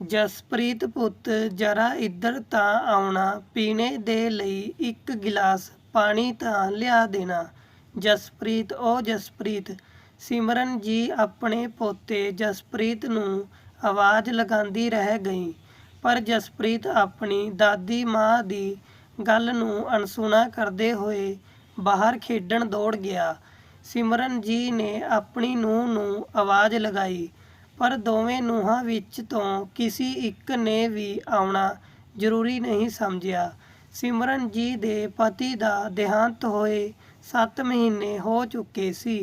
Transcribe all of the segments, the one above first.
ਜਸਪ੍ਰੀਤ ਪੁੱਤ ਜਰਾ ਇੱਧਰ ਤਾਂ ਆਉਣਾ, ਪੀਣੇ ਦੇ ਲਈ ਇੱਕ ਗਿਲਾਸ ਪਾਣੀ ਤਾਂ ਲਿਆ ਦੇਣਾ। ਜਸਪ੍ਰੀਤ, ਓ ਜਸਪ੍ਰੀਤ। ਸਿਮਰਨ ਜੀ ਆਪਣੇ ਪੋਤੇ ਜਸਪ੍ਰੀਤ ਨੂੰ ਆਵਾਜ਼ ਲਗਾਉਂਦੀ ਰਹਿ ਗਈ, ਪਰ ਜਸਪ੍ਰੀਤ ਆਪਣੀ ਦਾਦੀ ਮਾਂ ਦੀ ਗੱਲ ਨੂੰ ਅਣਸੁਣਾ ਕਰਦੇ ਹੋਏ ਬਾਹਰ ਖੇਡਣ ਦੌੜ ਗਿਆ। ਸਿਮਰਨ ਜੀ ਨੇ ਆਪਣੀ ਨੂੰਹ ਨੂੰ ਆਵਾਜ਼ ਲਗਾਈ, ਪਰ ਦੋਵੇਂ ਨੂੰਹਾਂ ਵਿੱਚ ਤੋਂ ਕਿਸੇ ਇੱਕ ਨੇ ਵੀ ਆਉਣਾ ਜ਼ਰੂਰੀ ਨਹੀਂ ਸਮਝਿਆ। ਸਿਮਰਨ ਜੀ ਦੇ ਪਤੀ ਦਾ ਦੇਹਾਂਤ ਹੋਏ 7 ਮਹੀਨੇ ਹੋ ਚੁੱਕੇ ਸੀ।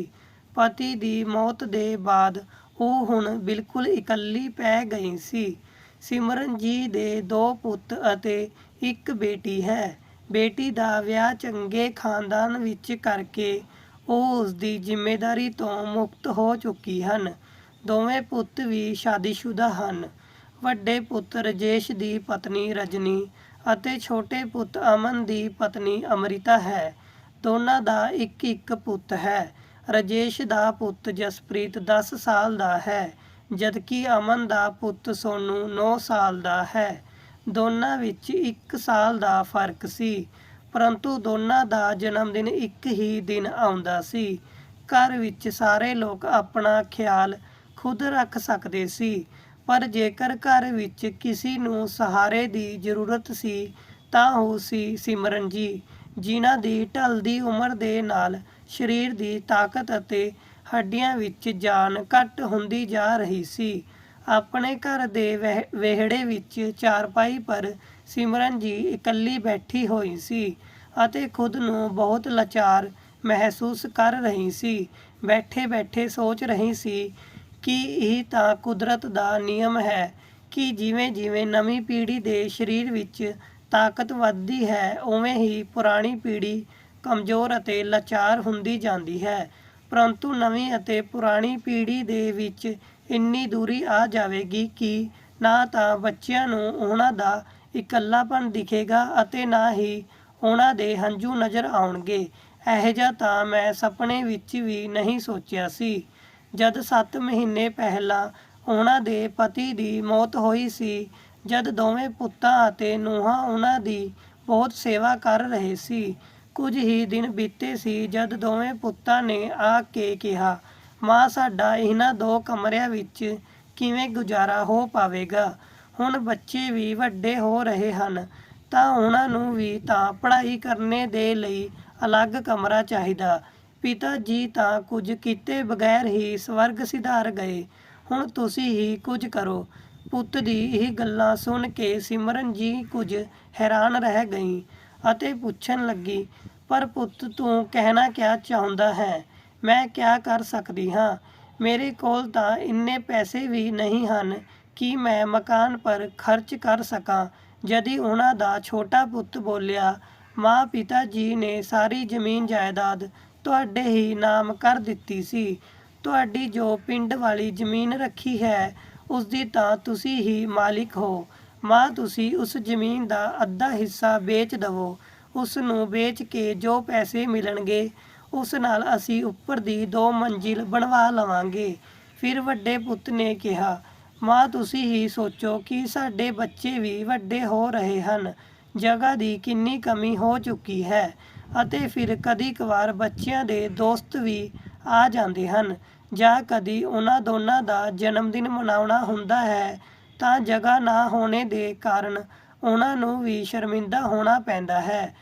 ਪਤੀ ਦੀ ਮੌਤ ਦੇ ਬਾਅਦ ਉਹ ਹੁਣ ਬਿਲਕੁਲ ਇਕੱਲੀ ਪੈ ਗਈ ਸੀ। ਸਿਮਰਨ ਜੀ ਦੇ 2 ਪੁੱਤ ਅਤੇ ਇੱਕ ਬੇਟੀ ਹੈ। ਬੇਟੀ ਦਾ ਵਿਆਹ ਚੰਗੇ ਖਾਨਦਾਨ ਵਿੱਚ ਕਰਕੇ ਉਹ ਉਸਦੀ ਜ਼ਿੰਮੇਦਾਰੀ ਤੋਂ ਮੁਕਤ ਹੋ ਚੁੱਕੀ ਹਨ। ਦੋਵੇਂ ਪੁੱਤ ਵੀ ਸ਼ਾਦੀशुदा ਹਨ। ਵੱਡੇ ਪੁੱਤ ਰਾਜੇਸ਼ ਦੀ ਪਤਨੀ ਰਜਨੀ ਅਤੇ ਛੋਟੇ ਪੁੱਤ ਅਮਨ ਦੀ ਪਤਨੀ ਅੰਮ੍ਰਿਤਾ ਹੈ। ਦੋਨਾਂ ਦਾ ਇੱਕ ਇੱਕ ਪੁੱਤ ਹੈ। ਰਾਜੇਸ਼ ਦਾ ਪੁੱਤ ਜਸਪ੍ਰੀਤ 10 ਸਾਲ ਦਾ ਹੈ, ਜਦਕਿ ਅਮਨ ਦਾ ਪੁੱਤ ਸੋਨੂ 9 ਸਾਲ ਦਾ ਹੈ। ਦੋਨਾਂ ਵਿੱਚ 1 ਸਾਲ ਦਾ ਫਰਕ ਸੀ, ਪਰੰਤੂ ਦੋਨਾਂ ਦਾ ਜਨਮਦਿਨ ਇੱਕ ਹੀ ਦਿਨ ਆਉਂਦਾ ਸੀ। ਘਰ ਵਿੱਚ ਸਾਰੇ ਲੋਕ ਆਪਣਾ ਖਿਆਲ ਖੁਦ ਰੱਖ ਸਕਦੇ ਸੀ, ਪਰ ਜੇਕਰ ਘਰ ਵਿੱਚ ਕਿਸੇ ਨੂੰ ਸਹਾਰੇ ਦੀ ਜ਼ਰੂਰਤ ਸੀ ਤਾਂ ਉਹ ਸੀ ਸਿਮਰਨ ਜੀ, ਜਿਨ੍ਹਾਂ ਦੀ ਢਲਦੀ ਉਮਰ ਦੇ ਨਾਲ ਸਰੀਰ ਦੀ ਤਾਕਤ ਅਤੇ ਹੱਡੀਆਂ ਵਿੱਚ ਜਾਨ ਘੱਟ ਹੁੰਦੀ ਜਾ ਰਹੀ ਸੀ। ਆਪਣੇ ਘਰ ਦੇ ਵਿਹੜੇ ਵਿੱਚ ਚਾਰਪਾਈ ਪਰ ਸਿਮਰਨ ਜੀ ਇਕੱਲੀ ਬੈਠੀ ਹੋਈ ਸੀ ਅਤੇ ਖੁਦ ਨੂੰ ਬਹੁਤ ਲਾਚਾਰ ਮਹਿਸੂਸ ਕਰ ਰਹੀ ਸੀ। ਬੈਠੇ ਬੈਠੇ ਸੋਚ ਰਹੀ ਸੀ ਕਿ ਇਹ ਤਾਂ ਕੁਦਰਤ ਦਾ ਨਿਯਮ ਹੈ ਕਿ ਜਿਵੇਂ ਜਿਵੇਂ ਨਵੀਂ ਪੀੜ੍ਹੀ ਦੇ ਸਰੀਰ ਵਿੱਚ ਤਾਕਤ ਵੱਧਦੀ ਹੈ, ਉਵੇਂ ਹੀ ਪੁਰਾਣੀ ਪੀੜ੍ਹੀ ਕਮਜ਼ੋਰ ਅਤੇ ਲਾਚਾਰ ਹੁੰਦੀ ਜਾਂਦੀ ਹੈ। ਪਰੰਤੂ ਨਵੀਂ ਅਤੇ ਪੁਰਾਣੀ ਪੀੜ੍ਹੀ ਦੇ ਵਿੱਚ ਇੰਨੀ ਦੂਰੀ ਆ ਜਾਵੇਗੀ ਕਿ ਨਾ ਤਾਂ ਬੱਚਿਆਂ ਨੂੰ ਉਹਨਾਂ ਦਾ ਇਕੱਲਾਪਣ ਦਿਖੇਗਾ ਅਤੇ ਨਾ ਹੀ ਉਹਨਾਂ ਦੇ ਹੰਝੂ ਨਜ਼ਰ ਆਉਣਗੇ। ਇਹੋ ਜਿਹਾ ਤਾਂ ਮੈਂ ਸੁਪਨੇ ਵਿੱਚ ਵੀ ਨਹੀਂ ਸੋਚਿਆ ਸੀ। ਜਦ 7 ਮਹੀਨੇ ਪਹਿਲਾਂ ਉਹਨਾਂ ਦੇ ਪਤੀ ਦੀ ਮੌਤ ਹੋਈ ਸੀ, ਜਦ ਦੋਵੇਂ ਪੁੱਤਾਂ ਅਤੇ ਨੂੰਹਾਂ ਉਹਨਾਂ ਦੀ ਬਹੁਤ ਸੇਵਾ ਕਰ ਰਹੇ ਸੀ। ਕੁਝ ਹੀ ਦਿਨ ਬੀਤੇ ਸੀ ਜਦ ਦੋਵੇਂ ਪੁੱਤਾਂ ਨੇ ਆ ਕੇ ਕਿਹਾ, ਮਾਂ ਸਾਡਾ ਇਹਨਾਂ 2 ਕਮਰਿਆਂ ਵਿੱਚ ਕਿਵੇਂ ਗੁਜ਼ਾਰਾ ਹੋ ਪਾਵੇਗਾ। ਹੁਣ ਬੱਚੇ ਵੀ ਵੱਡੇ ਹੋ ਰਹੇ ਹਨ ਤਾਂ ਉਹਨਾਂ ਨੂੰ ਵੀ ਤਾਂ ਪੜ੍ਹਾਈ ਕਰਨੇ ਦੇ ਲਈ ਅਲੱਗ ਕਮਰਾ ਚਾਹੀਦਾ। ਪਿਤਾ ਜੀ ਤਾਂ ਕੁਝ ਕੀਤੇ ਬਗੈਰ ਹੀ ਸਵਰਗ ਸਿਧਾਰ ਗਏ, ਹੁਣ ਤੁਸੀਂ ਹੀ ਕੁਝ ਕਰੋ। ਪੁੱਤ ਦੀ ਇਹ ਗੱਲਾਂ ਸੁਣ ਕੇ ਸਿਮਰਨ ਜੀ ਕੁਝ ਹੈਰਾਨ ਰਹਿ ਗਈ ਅਤੇ ਪੁੱਛਣ ਲੱਗੀ, ਪਰ ਪੁੱਤ ਤੂੰ ਕਹਿਣਾ ਕਿਆ ਚਾਹੁੰਦਾ ਹੈ? ਮੈਂ ਕਿਆ ਕਰ ਸਕਦੀ ਹਾਂ? ਮੇਰੇ ਕੋਲ ਤਾਂ ਇੰਨੇ ਪੈਸੇ ਵੀ ਨਹੀਂ ਹਨ ਕਿ ਮੈਂ ਮਕਾਨ ਪਰ ਖਰਚ ਕਰ ਸਕਾਂ। ਜਦੀ ਉਹਨਾਂ ਦਾ ਛੋਟਾ ਪੁੱਤ ਬੋਲਿਆ, ਮਾਂ ਪਿਤਾ ਜੀ ਨੇ ਸਾਰੀ ਜ਼ਮੀਨ ਜਾਇਦਾਦ ਤੁਹਾਡੇ ਹੀ ਨਾਮ ਕਰ ਦਿੱਤੀ ਸੀ। ਤੁਹਾਡੀ ਜੋ ਪਿੰਡ ਵਾਲੀ ਜ਼ਮੀਨ ਰੱਖੀ ਹੈ ਉਸਦੀ ਤਾਂ ਤੁਸੀਂ ਹੀ ਮਾਲਿਕ ਹੋ। ਮਾਂ ਤੁਸੀਂ ਉਸ ਜ਼ਮੀਨ ਦਾ ਅੱਧਾ ਹਿੱਸਾ ਵੇਚ ਦਵੋ। ਉਸ ਨੂੰ ਵੇਚ ਕੇ ਜੋ ਪੈਸੇ ਮਿਲਣਗੇ ਉਸ ਨਾਲ ਅਸੀਂ ਉੱਪਰ ਦੀ 2 ਮੰਜ਼ਿਲ ਬਣਵਾ ਲਵਾਂਗੇ। ਫਿਰ ਵੱਡੇ ਪੁੱਤ ਨੇ ਕਿਹਾ, ਮਾਂ ਤੁਸੀਂ ਹੀ ਸੋਚੋ ਕਿ ਸਾਡੇ ਬੱਚੇ ਵੀ ਵੱਡੇ ਹੋ ਰਹੇ ਹਨ, ਜਗ੍ਹਾ ਦੀ ਕਿੰਨੀ ਕਮੀ ਹੋ ਚੁੱਕੀ ਹੈ ਅਤੇ ਫਿਰ ਕਦੀ ਕਵਾਰ ਬੱਚਿਆਂ ਦੇ ਦੋਸਤ ਵੀ ਆ ਜਾਂਦੇ ਹਨ ਜਾਂ ਕਦੀ ਉਹਨਾਂ ਦੋਨਾਂ ਦਾ ਜਨਮਦਿਨ ਮਨਾਉਣਾ ਹੁੰਦਾ ਹੈ ਤਾਂ ਜਗ੍ਹਾ ਨਾ ਹੋਣੇ ਦੇ ਕਾਰਨ ਉਹਨਾਂ ਨੂੰ ਵੀ ਸ਼ਰਮਿੰਦਾ ਹੋਣਾ ਪੈਂਦਾ ਹੈ।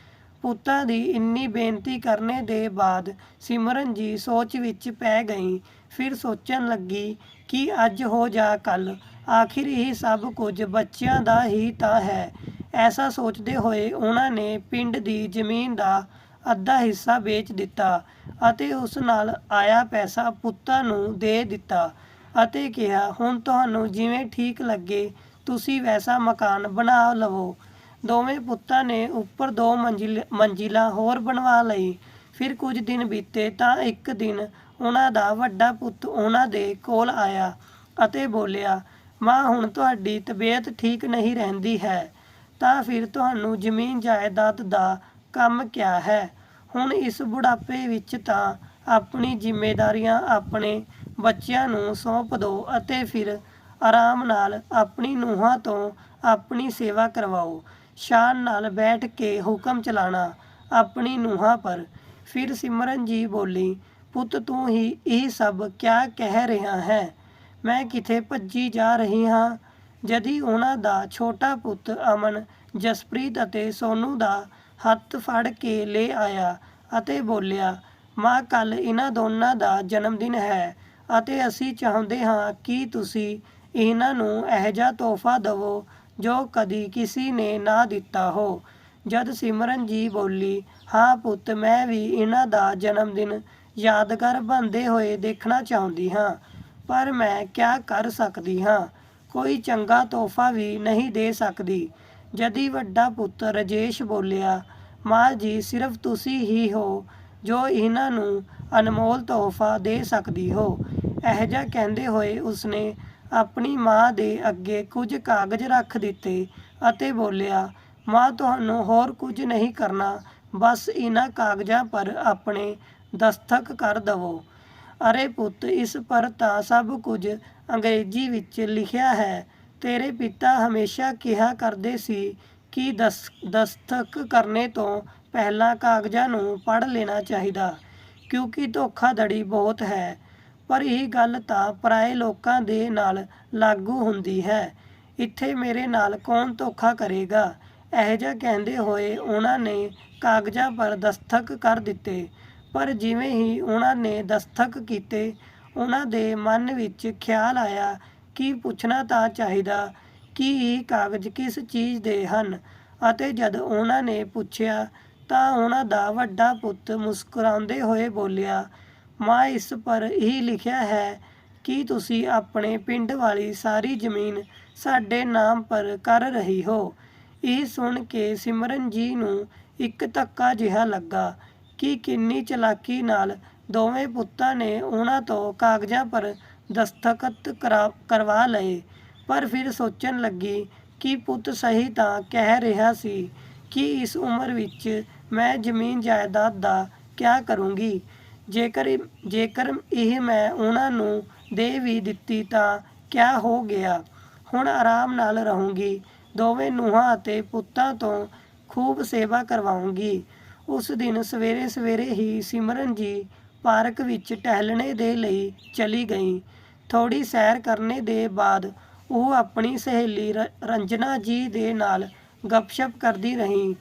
ਪੁੱਤਾਂ ਦੀ ਇੰਨੀ ਬੇਨਤੀ ਕਰਨੇ ਦੇ ਬਾਅਦ ਸਿਮਰਨ ਜੀ ਸੋਚ ਵਿੱਚ ਪੈ ਗਈ। ਫਿਰ ਸੋਚਣ ਲੱਗੀ ਕਿ ਅੱਜ ਹੋ ਜਾਂ ਕੱਲ੍ਹ, ਆਖਿਰ ਇਹ ਸਭ ਕੁਝ ਬੱਚਿਆਂ ਦਾ ਹੀ ਤਾਂ ਹੈ। ਐਸਾ ਸੋਚਦੇ ਹੋਏ ਉਹਨਾਂ ਨੇ ਪਿੰਡ ਦੀ ਜ਼ਮੀਨ ਦਾ ਅੱਧਾ ਹਿੱਸਾ ਵੇਚ ਦਿੱਤਾ ਅਤੇ ਉਸ ਨਾਲ ਆਇਆ ਪੈਸਾ ਪੁੱਤਾਂ ਨੂੰ ਦੇ ਦਿੱਤਾ ਅਤੇ ਕਿਹਾ, ਹੁਣ ਤੁਹਾਨੂੰ ਜਿਵੇਂ ਠੀਕ ਲੱਗੇ ਤੁਸੀਂ ਵੈਸਾ ਮਕਾਨ ਬਣਾ ਲਵੋ। ਦੋਵੇਂ ਪੁੱਤਾਂ ਨੇ ਉੱਪਰ 2 ਮੰਜ਼ਿਲਾਂ ਹੋਰ ਬਣਵਾ ਲਈ। ਫਿਰ ਕੁਝ ਦਿਨ ਬੀਤੇ ਤਾਂ ਇੱਕ ਦਿਨ ਉਹਨਾਂ ਦਾ ਵੱਡਾ ਪੁੱਤ ਉਹਨਾਂ ਦੇ ਕੋਲ ਆਇਆ ਅਤੇ ਬੋਲਿਆ, ਮਾਂ ਹੁਣ ਤੁਹਾਡੀ ਤਬੀਅਤ ਠੀਕ ਨਹੀਂ ਰਹਿੰਦੀ ਹੈ ਤਾਂ ਫਿਰ ਤੁਹਾਨੂੰ ਜ਼ਮੀਨ ਜਾਇਦਾਦ ਦਾ ਕੰਮ ਕਿਆ ਹੈ? ਹੁਣ ਇਸ ਬੁਢਾਪੇ ਵਿੱਚ ਤਾਂ ਆਪਣੀ ਜ਼ਿੰਮੇਦਾਰੀਆਂ ਆਪਣੇ ਬੱਚਿਆਂ ਨੂੰ ਸੌਂਪ ਦਿਓ ਅਤੇ ਫਿਰ ਆਰਾਮ ਨਾਲ ਆਪਣੀ ਨੂੰਹਾਂ ਤੋਂ ਆਪਣੀ ਸੇਵਾ ਕਰਵਾਓ। ਸ਼ਾਨ ਨਾਲ ਬੈਠ ਕੇ ਹੁਕਮ ਚਲਾਣਾ ਆਪਣੀ ਨੂੰਹਾਂ ਪਰ। ਫਿਰ ਸਿਮਰਨ ਜੀ ਬੋਲੀ, ਪੁੱਤ ਤੂੰ ਹੀ ਇਹ ਸਭ ਕਿਆ ਕਹਿ ਰਿਹਾ ਹੈ? ਮੈਂ ਕਿਥੇ ਭੱਜੀ ਜਾ ਰਹੀ ਹਾਂ? ਜਦੀ ਉਹਨਾਂ ਦਾ ਛੋਟਾ ਪੁੱਤ ਅਮਨ ਜਸਪ੍ਰੀਤ ਅਤੇ ਸੋਨੂ ਦਾ ਹੱਥ ਫੜ ਕੇ ਲੈ ਆਇਆ ਅਤੇ ਬੋਲਿਆ, ਮਾਂ ਕੱਲ੍ਹ ਇਹਨਾਂ ਦੋਨਾਂ ਦਾ ਜਨਮ ਦਿਨ ਹੈ ਅਤੇ ਅਸੀਂ ਚਾਹੁੰਦੇ ਹਾਂ ਕਿ ਤੁਸੀਂ ਇਹਨਾਂ ਨੂੰ ਇਹੋ ਜਿਹਾ ਤੋਹਫਾ ਦੇਵੋ ਜੋ ਕਦੀ ਕਿਸੇ ਨੇ ਨਾ ਦਿੱਤਾ ਹੋ। ਜਦ ਸਿਮਰਨ ਜੀ ਬੋਲੀ, ਹਾਂ ਪੁੱਤ, ਮੈਂ ਵੀ ਇਹਨਾਂ ਦਾ ਜਨਮ ਦਿਨ ਯਾਦਗਾਰ ਬਣਦੇ ਹੋਏ ਦੇਖਣਾ ਚਾਹੁੰਦੀ ਹਾਂ, ਪਰ ਮੈਂ ਕਿਆ ਕਰ ਸਕਦੀ ਹਾਂ, ਕੋਈ ਚੰਗਾ ਤੋਹਫਾ ਵੀ ਨਹੀਂ ਦੇ ਸਕਦੀ। ਜਦੀ ਵੱਡਾ ਪੁੱਤ ਰਾਜੇਸ਼ ਬੋਲਿਆ, ਮਾਂ ਜੀ ਸਿਰਫ ਤੁਸੀਂ ਹੀ ਹੋ ਜੋ ਇਹਨਾਂ ਨੂੰ ਅਨਮੋਲ ਤੋਹਫਾ ਦੇ ਸਕਦੀ ਹੋ। ਇਹੋ ਜਿਹਾ ਕਹਿੰਦੇ ਹੋਏ ਉਸਨੇ ਆਪਣੀ ਮਾਂ ਦੇ ਅੱਗੇ ਕੁਝ ਕਾਗਜ਼ ਰੱਖ ਦਿੱਤੇ ਅਤੇ ਬੋਲਿਆ, ਮਾਂ ਤੁਹਾਨੂੰ ਹੋਰ ਕੁਝ ਨਹੀਂ ਕਰਨਾ, ਬਸ ਇਹਨਾਂ ਕਾਗਜ਼ਾਂ ਪਰ ਆਪਣੇ ਦਸਤਖਤ ਕਰ ਦਵੋ। ਅਰੇ ਪੁੱਤ, ਇਸ ਪਰ ਤਾਂ ਸਭ ਕੁਝ ਅੰਗਰੇਜ਼ੀ ਵਿੱਚ ਲਿਖਿਆ ਹੈ। ਤੇਰੇ ਪਿਤਾ ਹਮੇਸ਼ਾ ਕਿਹਾ ਕਰਦੇ ਸੀ ਕਿ ਦਸਤਖਤ ਕਰਨੇ ਤੋਂ ਪਹਿਲਾਂ ਕਾਗਜ਼ਾਂ ਨੂੰ ਪੜ੍ਹ ਲੈਣਾ ਚਾਹੀਦਾ, ਕਿਉਂਕਿ ਧੋਖਾਧੜੀ ਬਹੁਤ ਹੈ। ਪਰ ਇਹ ਗੱਲ ਤਾਂ ਪਰਾਏ ਲੋਕਾਂ ਦੇ ਨਾਲ ਲਾਗੂ ਹੁੰਦੀ ਹੈ। ਇੱਥੇ ਮੇਰੇ ਨਾਲ ਕੌਣ ਧੋਖਾ ਕਰੇਗਾ? ਇਹੋ ਜਿਹਾ ਕਹਿੰਦੇ ਹੋਏ ਉਹਨਾਂ ਨੇ ਕਾਗਜ਼ਾਂ ਪਰ ਦਸਤਖਤ ਕਰ ਦਿੱਤੇ। ਪਰ ਜਿਵੇਂ ਹੀ ਉਹਨਾਂ ਨੇ ਦਸਤਖਤ ਕੀਤੇ, ਉਹਨਾਂ ਦੇ ਮਨ ਵਿੱਚ ਖਿਆਲ ਆਇਆ ਕਿ ਪੁੱਛਣਾ ਤਾਂ ਚਾਹੀਦਾ ਕਿ ਇਹ ਕਾਗਜ਼ ਕਿਸ ਚੀਜ਼ ਦੇ ਹਨ। ਅਤੇ ਜਦ ਉਹਨਾਂ ਨੇ ਪੁੱਛਿਆ ਤਾਂ ਉਹਨਾਂ ਦਾ ਵੱਡਾ ਪੁੱਤ ਮੁਸਕਰਾਉਂਦੇ ਹੋਏ ਬੋਲਿਆ, ਮਾਂ ਇਸ ਪਰ ਇਹ ਲਿਖਿਆ ਹੈ ਕਿ ਤੁਸੀਂ ਆਪਣੇ ਪਿੰਡ ਵਾਲੀ ਸਾਰੀ ਜ਼ਮੀਨ ਸਾਡੇ ਨਾਮ ਪਰ ਕਰ ਰਹੀ ਹੋ। ਇਹ ਸੁਣ ਕੇ ਸਿਮਰਨ ਜੀ ਨੂੰ ਇੱਕ ਧੱਕਾ ਜਿਹਾ ਲੱਗਾ ਕਿ ਕਿੰਨੀ ਚਲਾਕੀ ਨਾਲ ਦੋਵੇਂ ਪੁੱਤਾਂ ਨੇ ਉਹਨਾਂ ਤੋਂ ਕਾਗਜ਼ਾਂ ਪਰ ਦਸਤਖਤ ਕਰਵਾ ਲਏ। ਪਰ ਫਿਰ ਸੋਚਣ ਲੱਗੀ ਕਿ ਪੁੱਤ ਸਹੀ ਤਾਂ ਕਹਿ ਰਿਹਾ ਸੀ ਕਿ ਇਸ ਉਮਰ ਵਿੱਚ ਮੈਂ ਜ਼ਮੀਨ ਜਾਇਦਾਦ ਦਾ ਕਿਆ ਕਰੂੰਗੀ। ਜੇਕਰ ਇਹ ਮੈਂ ਉਹਨਾਂ ਨੂੰ ਦੇ ਵੀ ਦਿੱਤੀ ਤਾਂ ਕਿਆ ਹੋ ਗਿਆ, ਹੁਣ ਆਰਾਮ ਨਾਲ ਰਹੂੰਗੀ। ਦੋਵੇਂ ਨੂੰਹਾਂ ਅਤੇ ਪੁੱਤਾਂ ਤੋਂ ਖੂਬ ਸੇਵਾ ਕਰਵਾਉਂਗੀ। ਉਸ ਦਿਨ ਸਵੇਰੇ ਸਵੇਰੇ ਹੀ ਸਿਮਰਨ ਜੀ ਪਾਰਕ ਵਿੱਚ ਟਹਿਲਣੇ ਦੇ ਲਈ ਚਲੀ ਗਈ। ਥੋੜ੍ਹੀ ਸੈਰ ਕਰਨੇ ਦੇ ਬਾਅਦ ਉਹ ਆਪਣੀ ਸਹੇਲੀ ਰੰਜਨਾ ਜੀ ਦੇ ਨਾਲ ਗੱਪਸ਼ਪ ਕਰਦੀ ਰਹੀ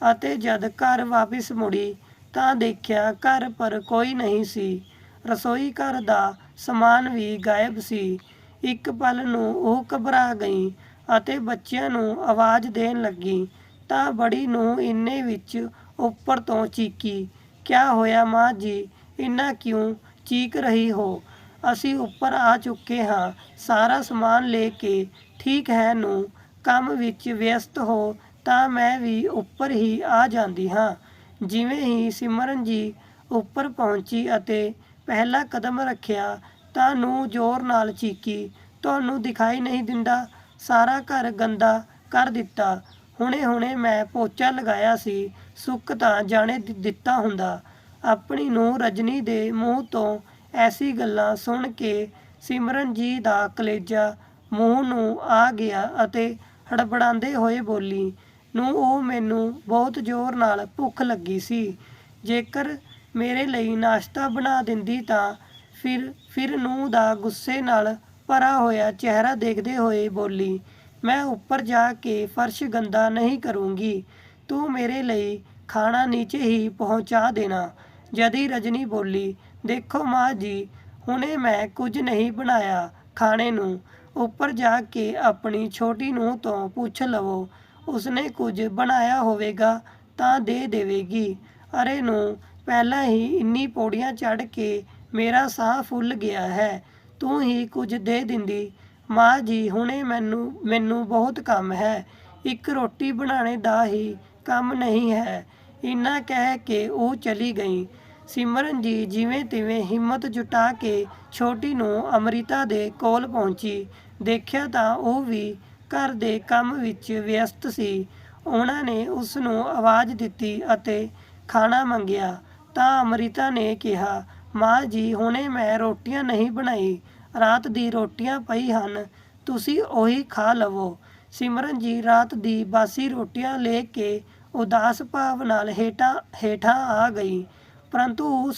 ਅਤੇ ਜਦ ਘਰ ਵਾਪਿਸ ਮੁੜੀ ਤਾਂ ਦੇਖਿਆ ਘਰ ਪਰ ਕੋਈ ਨਹੀਂ ਸੀ। ਰਸੋਈ ਘਰ ਦਾ ਸਮਾਨ ਵੀ ਗਾਇਬ ਸੀ। ਇੱਕ ਪਲ ਨੂੰ ਉਹ ਘਬਰਾ ਗਈ ਅਤੇ ਬੱਚਿਆਂ ਨੂੰ ਆਵਾਜ਼ ਦੇਣ ਲੱਗੀ ਤਾਂ ਬੜੀ ਨੂੰ ਇੰਨੇ ਵਿੱਚ ਉੱਪਰ ਤੋਂ ਚੀਕੀ, ਕਿਆ ਹੋਇਆ ਮਾਂ ਜੀ, ਇੰਨਾ ਕਿਉਂ ਚੀਕ ਰਹੀ ਹੋ? ਅਸੀਂ ਉੱਪਰ ਆ ਚੁੱਕੇ ਹਾਂ, ਸਾਰਾ ਸਮਾਨ ਲੈ ਕੇ। ਠੀਕ ਹੈ ਨੂੰ, ਕੰਮ ਵਿੱਚ ਵਿਅਸਤ ਹੋ ਤਾਂ ਮੈਂ ਵੀ ਉੱਪਰ ਹੀ ਆ ਜਾਂਦੀ ਹਾਂ। ਜਿਵੇਂ ਹੀ ਸਿਮਰਨ ਜੀ ਉੱਪਰ ਪਹੁੰਚੀ ਅਤੇ ਪਹਿਲਾ ਕਦਮ ਰੱਖਿਆ ਤਾਂ ਨੂੰ ਜ਼ੋਰ ਨਾਲ ਚੀਕੀ, ਤੁਹਾਨੂੰ ਦਿਖਾਈ ਨਹੀਂ ਦਿੰਦਾ? ਸਾਰਾ ਘਰ ਗੰਦਾ ਕਰ ਦਿੱਤਾ। ਹੁਣੇ ਮੈਂ ਪੋਚਾ ਲਗਾਇਆ ਸੀ, ਸੁੱਕ ਤਾਂ ਜਾਣੇ ਦਿੱਤਾ ਹੁੰਦਾ। ਆਪਣੀ ਨੂੰਹ ਰਜਨੀ ਦੇ ਮੂੰਹ ਤੋਂ ਐਸੀ ਗੱਲਾਂ ਸੁਣ ਕੇ ਸਿਮਰਨ ਜੀ ਦਾ ਕਲੇਜਾ ਮੂੰਹ ਨੂੰ ਆ ਗਿਆ ਅਤੇ ਹੜਬੜਾਉਂਦੇ ਹੋਏ ਬੋਲੀ, ਨੂੰ ਉਹ ਮੈਨੂੰ ਬਹੁਤ ਜ਼ੋਰ ਨਾਲ ਭੁੱਖ ਲੱਗੀ ਸੀ। ਜੇਕਰ ਮੇਰੇ ਲਈ ਨਾਸ਼ਤਾ ਬਣਾ ਦਿੰਦੀ ਤਾਂ ਫਿਰ ਨੂੰਹ ਦਾ ਗੁੱਸੇ ਨਾਲ ਭਰਾ ਹੋਇਆ ਚਿਹਰਾ ਦੇਖਦੇ ਹੋਏ ਬੋਲੀ, ਮੈਂ ਉੱਪਰ ਜਾ ਕੇ ਫਰਸ਼ ਗੰਦਾ ਨਹੀਂ ਕਰੂੰਗੀ, ਤੂੰ ਮੇਰੇ ਲਈ ਖਾਣਾ ਨੀਚੇ ਹੀ ਪਹੁੰਚਾ ਦੇਣਾ। ਜਦੀ ਰਜਨੀ ਬੋਲੀ, ਦੇਖੋ ਮਾਂ ਜੀ, ਹੁਣੇ ਮੈਂ ਕੁਝ ਨਹੀਂ ਬਣਾਇਆ ਖਾਣੇ ਨੂੰ, ਉੱਪਰ ਜਾ ਕੇ ਆਪਣੀ ਛੋਟੀ ਨੂੰਹ ਤੋਂ ਪੁੱਛ ਲਵੋ, ਉਸਨੇ ਕੁਝ ਬਣਾਇਆ ਹੋਵੇਗਾ ਤਾਂ ਦੇ ਦੇਵੇਗੀ। ਅਰੇ ਨੂੰ, ਪਹਿਲਾਂ ਹੀ ਇੰਨੀ ਪੌੜੀਆਂ ਚੜ੍ਹ ਕੇ ਮੇਰਾ ਸਾਹ ਫੁੱਲ ਗਿਆ ਹੈ, ਤੂੰ ਹੀ ਕੁਝ ਦੇ ਦਿੰਦੀ। ਮਾਂ ਜੀ ਹੁਣੇ ਮੈਨੂੰ ਬਹੁਤ ਕੰਮ ਹੈ, ਇੱਕ ਰੋਟੀ ਬਣਾਉਣੇ ਦਾ ਹੀ ਕੰਮ ਨਹੀਂ ਹੈ। ਇੰਨਾ ਕਹਿ ਕੇ ਉਹ ਚਲੀ ਗਈ। ਸਿਮਰਨ ਜੀ ਜਿਵੇਂ ਤਿਵੇਂ ਹਿੰਮਤ ਜੁਟਾ ਕੇ ਛੋਟੀ ਨੂੰ ਅੰਮ੍ਰਿਤਾ ਦੇ ਕੋਲ ਪਹੁੰਚੀ। ਦੇਖਿਆ ਤਾਂ ਉਹ ਵੀ ਘਰ ਦੇ ਕੰਮ ਵਿੱਚ ਵਿਅਸਤ ਸੀ। ਉਹਨਾਂ ਨੇ ਉਸ ਨੂੰ ਆਵਾਜ਼ ਦਿੱਤੀ ਅਤੇ ਖਾਣਾ ਮੰਗਿਆ ਤਾਂ ਅੰਮ੍ਰਿਤਾ ਨੇ ਕਿਹਾ, ਮਾਂ ਜੀ ਹੁਣੇ ਮੈਂ ਰੋਟੀਆਂ ਨਹੀਂ ਬਣਾਈ, ਰਾਤ ਦੀ ਰੋਟੀਆਂ ਪਈ ਹਨ, ਤੁਸੀਂ ਉਹੀ ਖਾ ਲਵੋ। ਸਿਮਰਨ ਜੀ ਰਾਤ ਦੀ ਬਾਸੀ ਰੋਟੀਆਂ ਲੈ ਕੇ ਉਦਾਸ ਭਾਵ ਨਾਲ ਹੇਠਾਂ ਆ ਗਈ, ਪਰੰਤੂ ਉਹ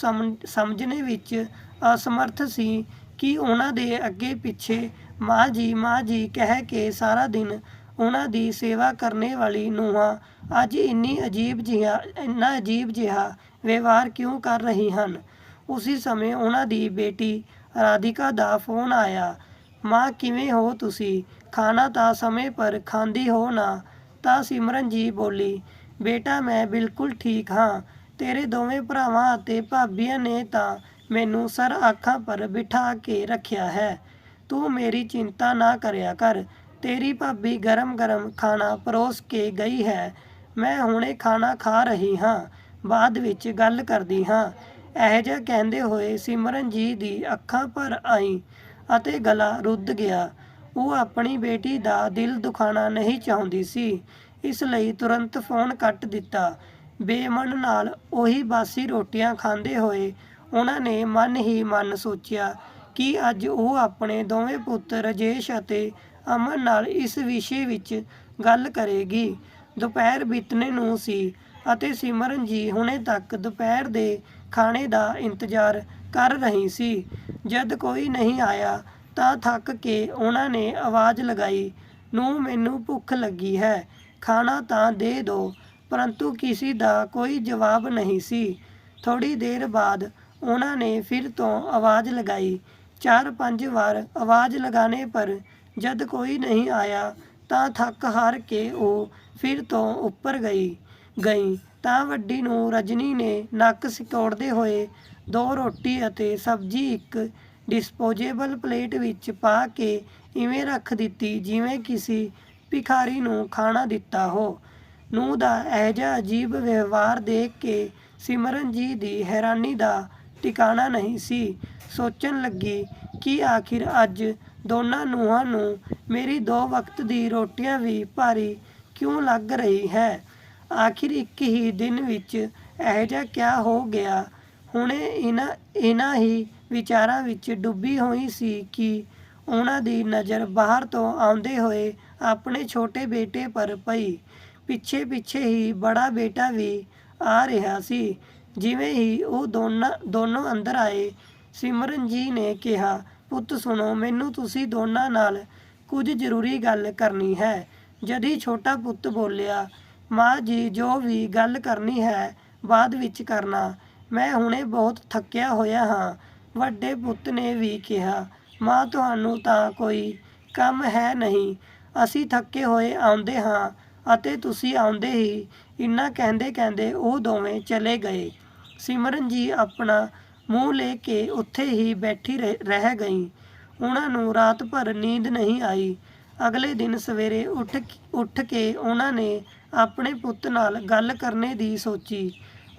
ਸਮਝਣੇ ਵਿੱਚ ਅਸਮਰਥ ਸੀ ਕਿ ਉਹਨਾਂ ਦੇ ਅੱਗੇ ਪਿੱਛੇ ਮਾਂ ਜੀ ਕਹਿ ਕੇ ਸਾਰਾ ਦਿਨ ਉਹਨਾਂ ਦੀ ਸੇਵਾ ਕਰਨੇ ਵਾਲੀ ਨੂੰਹਾਂ ਅੱਜ ਇੰਨਾ ਅਜੀਬ ਜਿਹਾ ਵਿਵਹਾਰ ਕਿਉਂ ਕਰ ਰਹੀ ਹਨ। ਉਸੇ ਸਮੇਂ ਉਹਨਾਂ ਦੀ ਬੇਟੀ ਰਾਧਿਕਾ ਦਾ ਫੋਨ ਆਇਆ। ਮਾਂ, ਕਿਵੇਂ ਹੋ ਤੁਸੀਂ? ਖਾਣਾ ਤਾਂ ਸਮੇਂ ਪਰ ਖਾਂਦੀ ਹੋ ਨਾ? ਤਾਂ ਸਿਮਰਨ ਜੀ ਬੋਲੀ, ਬੇਟਾ ਮੈਂ ਬਿਲਕੁਲ ਠੀਕ ਹਾਂ। ਤੇਰੇ ਦੋਵੇਂ ਭਰਾਵਾਂ ਅਤੇ ਭਾਬੀਆਂ ਨੇ ਤਾਂ ਮੈਨੂੰ ਸਰ ਅੱਖਾਂ ਪਰ ਬਿਠਾ ਕੇ ਰੱਖਿਆ ਹੈ। ਤੂੰ ਮੇਰੀ ਚਿੰਤਾ ਨਾ ਕਰਿਆ ਕਰ। ਤੇਰੀ ਭਾਬੀ ਗਰਮ ਖਾਣਾ ਪਰੋਸ ਕੇ ਗਈ ਹੈ। ਮੈਂ ਹੁਣੇ ਖਾਣਾ ਖਾ ਰਹੀ ਹਾਂ, ਬਾਅਦ ਵਿੱਚ ਗੱਲ ਕਰਦੀ ਹਾਂ। ਇਹੋ ਜਿਹਾ ਕਹਿੰਦੇ ਹੋਏ ਸਿਮਰਨ ਜੀ ਦੀ ਅੱਖਾਂ ਭਰ ਆਈ ਅਤੇ ਗਲਾ ਰੁੱਧ ਗਿਆ। ਉਹ ਆਪਣੀ ਬੇਟੀ ਦਾ ਦਿਲ ਦੁਖਾਉਣਾ ਨਹੀਂ ਚਾਹੁੰਦੀ ਸੀ, ਇਸ ਲਈ ਤੁਰੰਤ ਫੋਨ ਕੱਟ ਦਿੱਤਾ। ਬੇਮਨ ਨਾਲ ਉਹੀ ਬਾਸੀ ਰੋਟੀਆਂ ਖਾਂਦੇ ਹੋਏ ਉਹਨਾਂ ਨੇ ਮਨ ਹੀ ਮਨ ਸੋਚਿਆ ਕਿ ਅੱਜ ਉਹ ਆਪਣੇ ਦੋਵੇਂ ਪੁੱਤ ਰਾਜੇਸ਼ ਅਤੇ ਅਮਨ ਨਾਲ ਇਸ ਵਿਸ਼ੇ ਵਿੱਚ ਗੱਲ ਕਰੇਗੀ। ਦੁਪਹਿਰ ਬੀਤਣੇ ਨੂੰ ਸੀ ਅਤੇ ਸਿਮਰਨ ਜੀ ਹੁਣੇ ਤੱਕ ਦੁਪਹਿਰ ਦੇ ਖਾਣੇ ਦਾ ਇੰਤਜ਼ਾਰ ਕਰ ਰਹੀ ਸੀ। ਜਦ ਕੋਈ ਨਹੀਂ ਆਇਆ ਤਾਂ ਥੱਕ ਕੇ ਉਹਨਾਂ ਨੇ ਆਵਾਜ਼ ਲਗਾਈ, ਨੂੰ ਮੈਨੂੰ ਭੁੱਖ ਲੱਗੀ ਹੈ, ਖਾਣਾ ਤਾਂ ਦੇ ਦਿਓ। ਪਰੰਤੂ ਕਿਸੇ ਦਾ ਕੋਈ ਜਵਾਬ ਨਹੀਂ ਸੀ। ਥੋੜ੍ਹੀ ਦੇਰ ਬਾਅਦ ਉਹਨਾਂ ਨੇ ਫਿਰ ਤੋਂ ਆਵਾਜ਼ ਲਗਾਈ। 4-5 ਵਾਰ ਆਵਾਜ਼ ਲਗਾने पर जब कोई नहीं आया ਤਾਂ ਥੱਕ ਹਾਰ ਕੇ ਉਹ ਫਿਰ ਤੋਂ ਉੱਪਰ ਗਈ ਤਾਂ ਵੱਡੀ ਨੂੰ ਰਜਨੀ ਨੇ ਨੱਕ ਸਿਕੋੜਦੇ ਹੋਏ 2 ਰੋਟੀ ਅਤੇ ਸਬਜ਼ੀ ਇੱਕ ਡਿਸਪੋਜ਼ੇਬਲ ਪਲੇਟ ਵਿੱਚ ਪਾ ਕੇ ਇਵੇਂ ਰੱਖ ਦਿੱਤੀ ਜਿਵੇਂ ਕਿਸੇ ਭਿਖਾਰੀ ਨੂੰ ਖਾਣਾ ਦਿੱਤਾ ਹੋ। ਨੂੰਹ ਦਾ ਇਹੋ ਜਿਹਾ ਅਜੀਬ ਵਿਵਹਾਰ ਦੇਖ ਕੇ ਸਿਮਰਨ ਜੀ ਦੀ ਹੈਰਾਨੀ ਦਾ ਟਿਕਾਣਾ ਨਹੀਂ ਸੀ। ਸੋਚਣ ਲੱਗੀ ਕਿ ਆਖਿਰ ਅੱਜ ਦੋਨਾਂ ਨੂੰਹਾਂ ਨੂੰ ਮੇਰੀ 2 ਵਕਤ ਦੀ ਰੋਟੀਆਂ ਵੀ ਭਾਰੀ ਕਿਉਂ ਲੱਗ ਰਹੀ ਹੈ। ਆਖਿਰ ਇੱਕ ਹੀ ਦਿਨ ਵਿੱਚ ਇਹੋ ਜਿਹਾ ਕਿਆ ਹੋ ਗਿਆ। ਹੁਣੇ ਇਹਨਾਂ ਹੀ ਵਿਚਾਰਾਂ ਵਿੱਚ ਡੁੱਬੀ ਹੋਈ ਸੀ ਕਿ ਉਹਨਾਂ ਦੀ ਨਜ਼ਰ ਬਾਹਰ ਤੋਂ ਆਉਂਦੇ ਹੋਏ ਆਪਣੇ ਛੋਟੇ ਬੇਟੇ ਪਰ ਪਈ। ਪਿੱਛੇ ਹੀ ਬੜਾ ਬੇਟਾ ਵੀ ਆ ਰਿਹਾ ਸੀ। ਜਿਵੇਂ ਹੀ ਉਹ ਦੋਨੋਂ ਅੰਦਰ ਆਏ, ਸਿਮਰਨ ਜੀ ਨੇ ਕਿਹਾ, ਪੁੱਤ ਸੁਣੋ, ਮੈਨੂੰ ਤੁਸੀਂ ਦੋਨਾਂ ਨਾਲ ਕੁਝ ਜ਼ਰੂਰੀ ਗੱਲ ਕਰਨੀ ਹੈ। ਜਦ ਹੀ ਛੋਟਾ ਪੁੱਤ ਬੋਲਿਆ, ਮਾਂ ਜੀ ਜੋ ਵੀ ਗੱਲ ਕਰਨੀ ਹੈ ਬਾਅਦ ਵਿੱਚ ਕਰਨਾ, ਮੈਂ ਹੁਣੇ ਬਹੁਤ ਥੱਕਿਆ ਹੋਇਆ ਹਾਂ। ਵੱਡੇ ਪੁੱਤ ਨੇ ਵੀ ਕਿਹਾ, ਮਾਂ ਤੁਹਾਨੂੰ ਤਾਂ ਕੋਈ ਕੰਮ ਹੈ ਨਹੀਂ, ਅਸੀਂ ਥੱਕੇ ਹੋਏ ਆਉਂਦੇ ਹਾਂ ਅਤੇ ਤੁਸੀਂ ਆਉਂਦੇ ਹੀ। ਇੰਨਾ ਕਹਿੰਦੇ ਉਹ ਦੋਵੇਂ ਚਲੇ ਗਏ। ਸਿਮਰਨ ਜੀ ਆਪਣਾ ਮੂੰਹ ਲੈ ਕੇ ਉੱਥੇ ਹੀ ਬੈਠੀ ਰਹਿ ਗਈ। ਉਹਨਾਂ ਨੂੰ ਰਾਤ ਭਰ ਨੀਂਦ ਨਹੀਂ ਆਈ। ਅਗਲੇ ਦਿਨ ਸਵੇਰੇ ਉੱਠ ਕੇ ਉਹਨਾਂ ਨੇ ਆਪਣੇ ਪੁੱਤ ਨਾਲ ਗੱਲ ਕਰਨੇ ਦੀ ਸੋਚੀ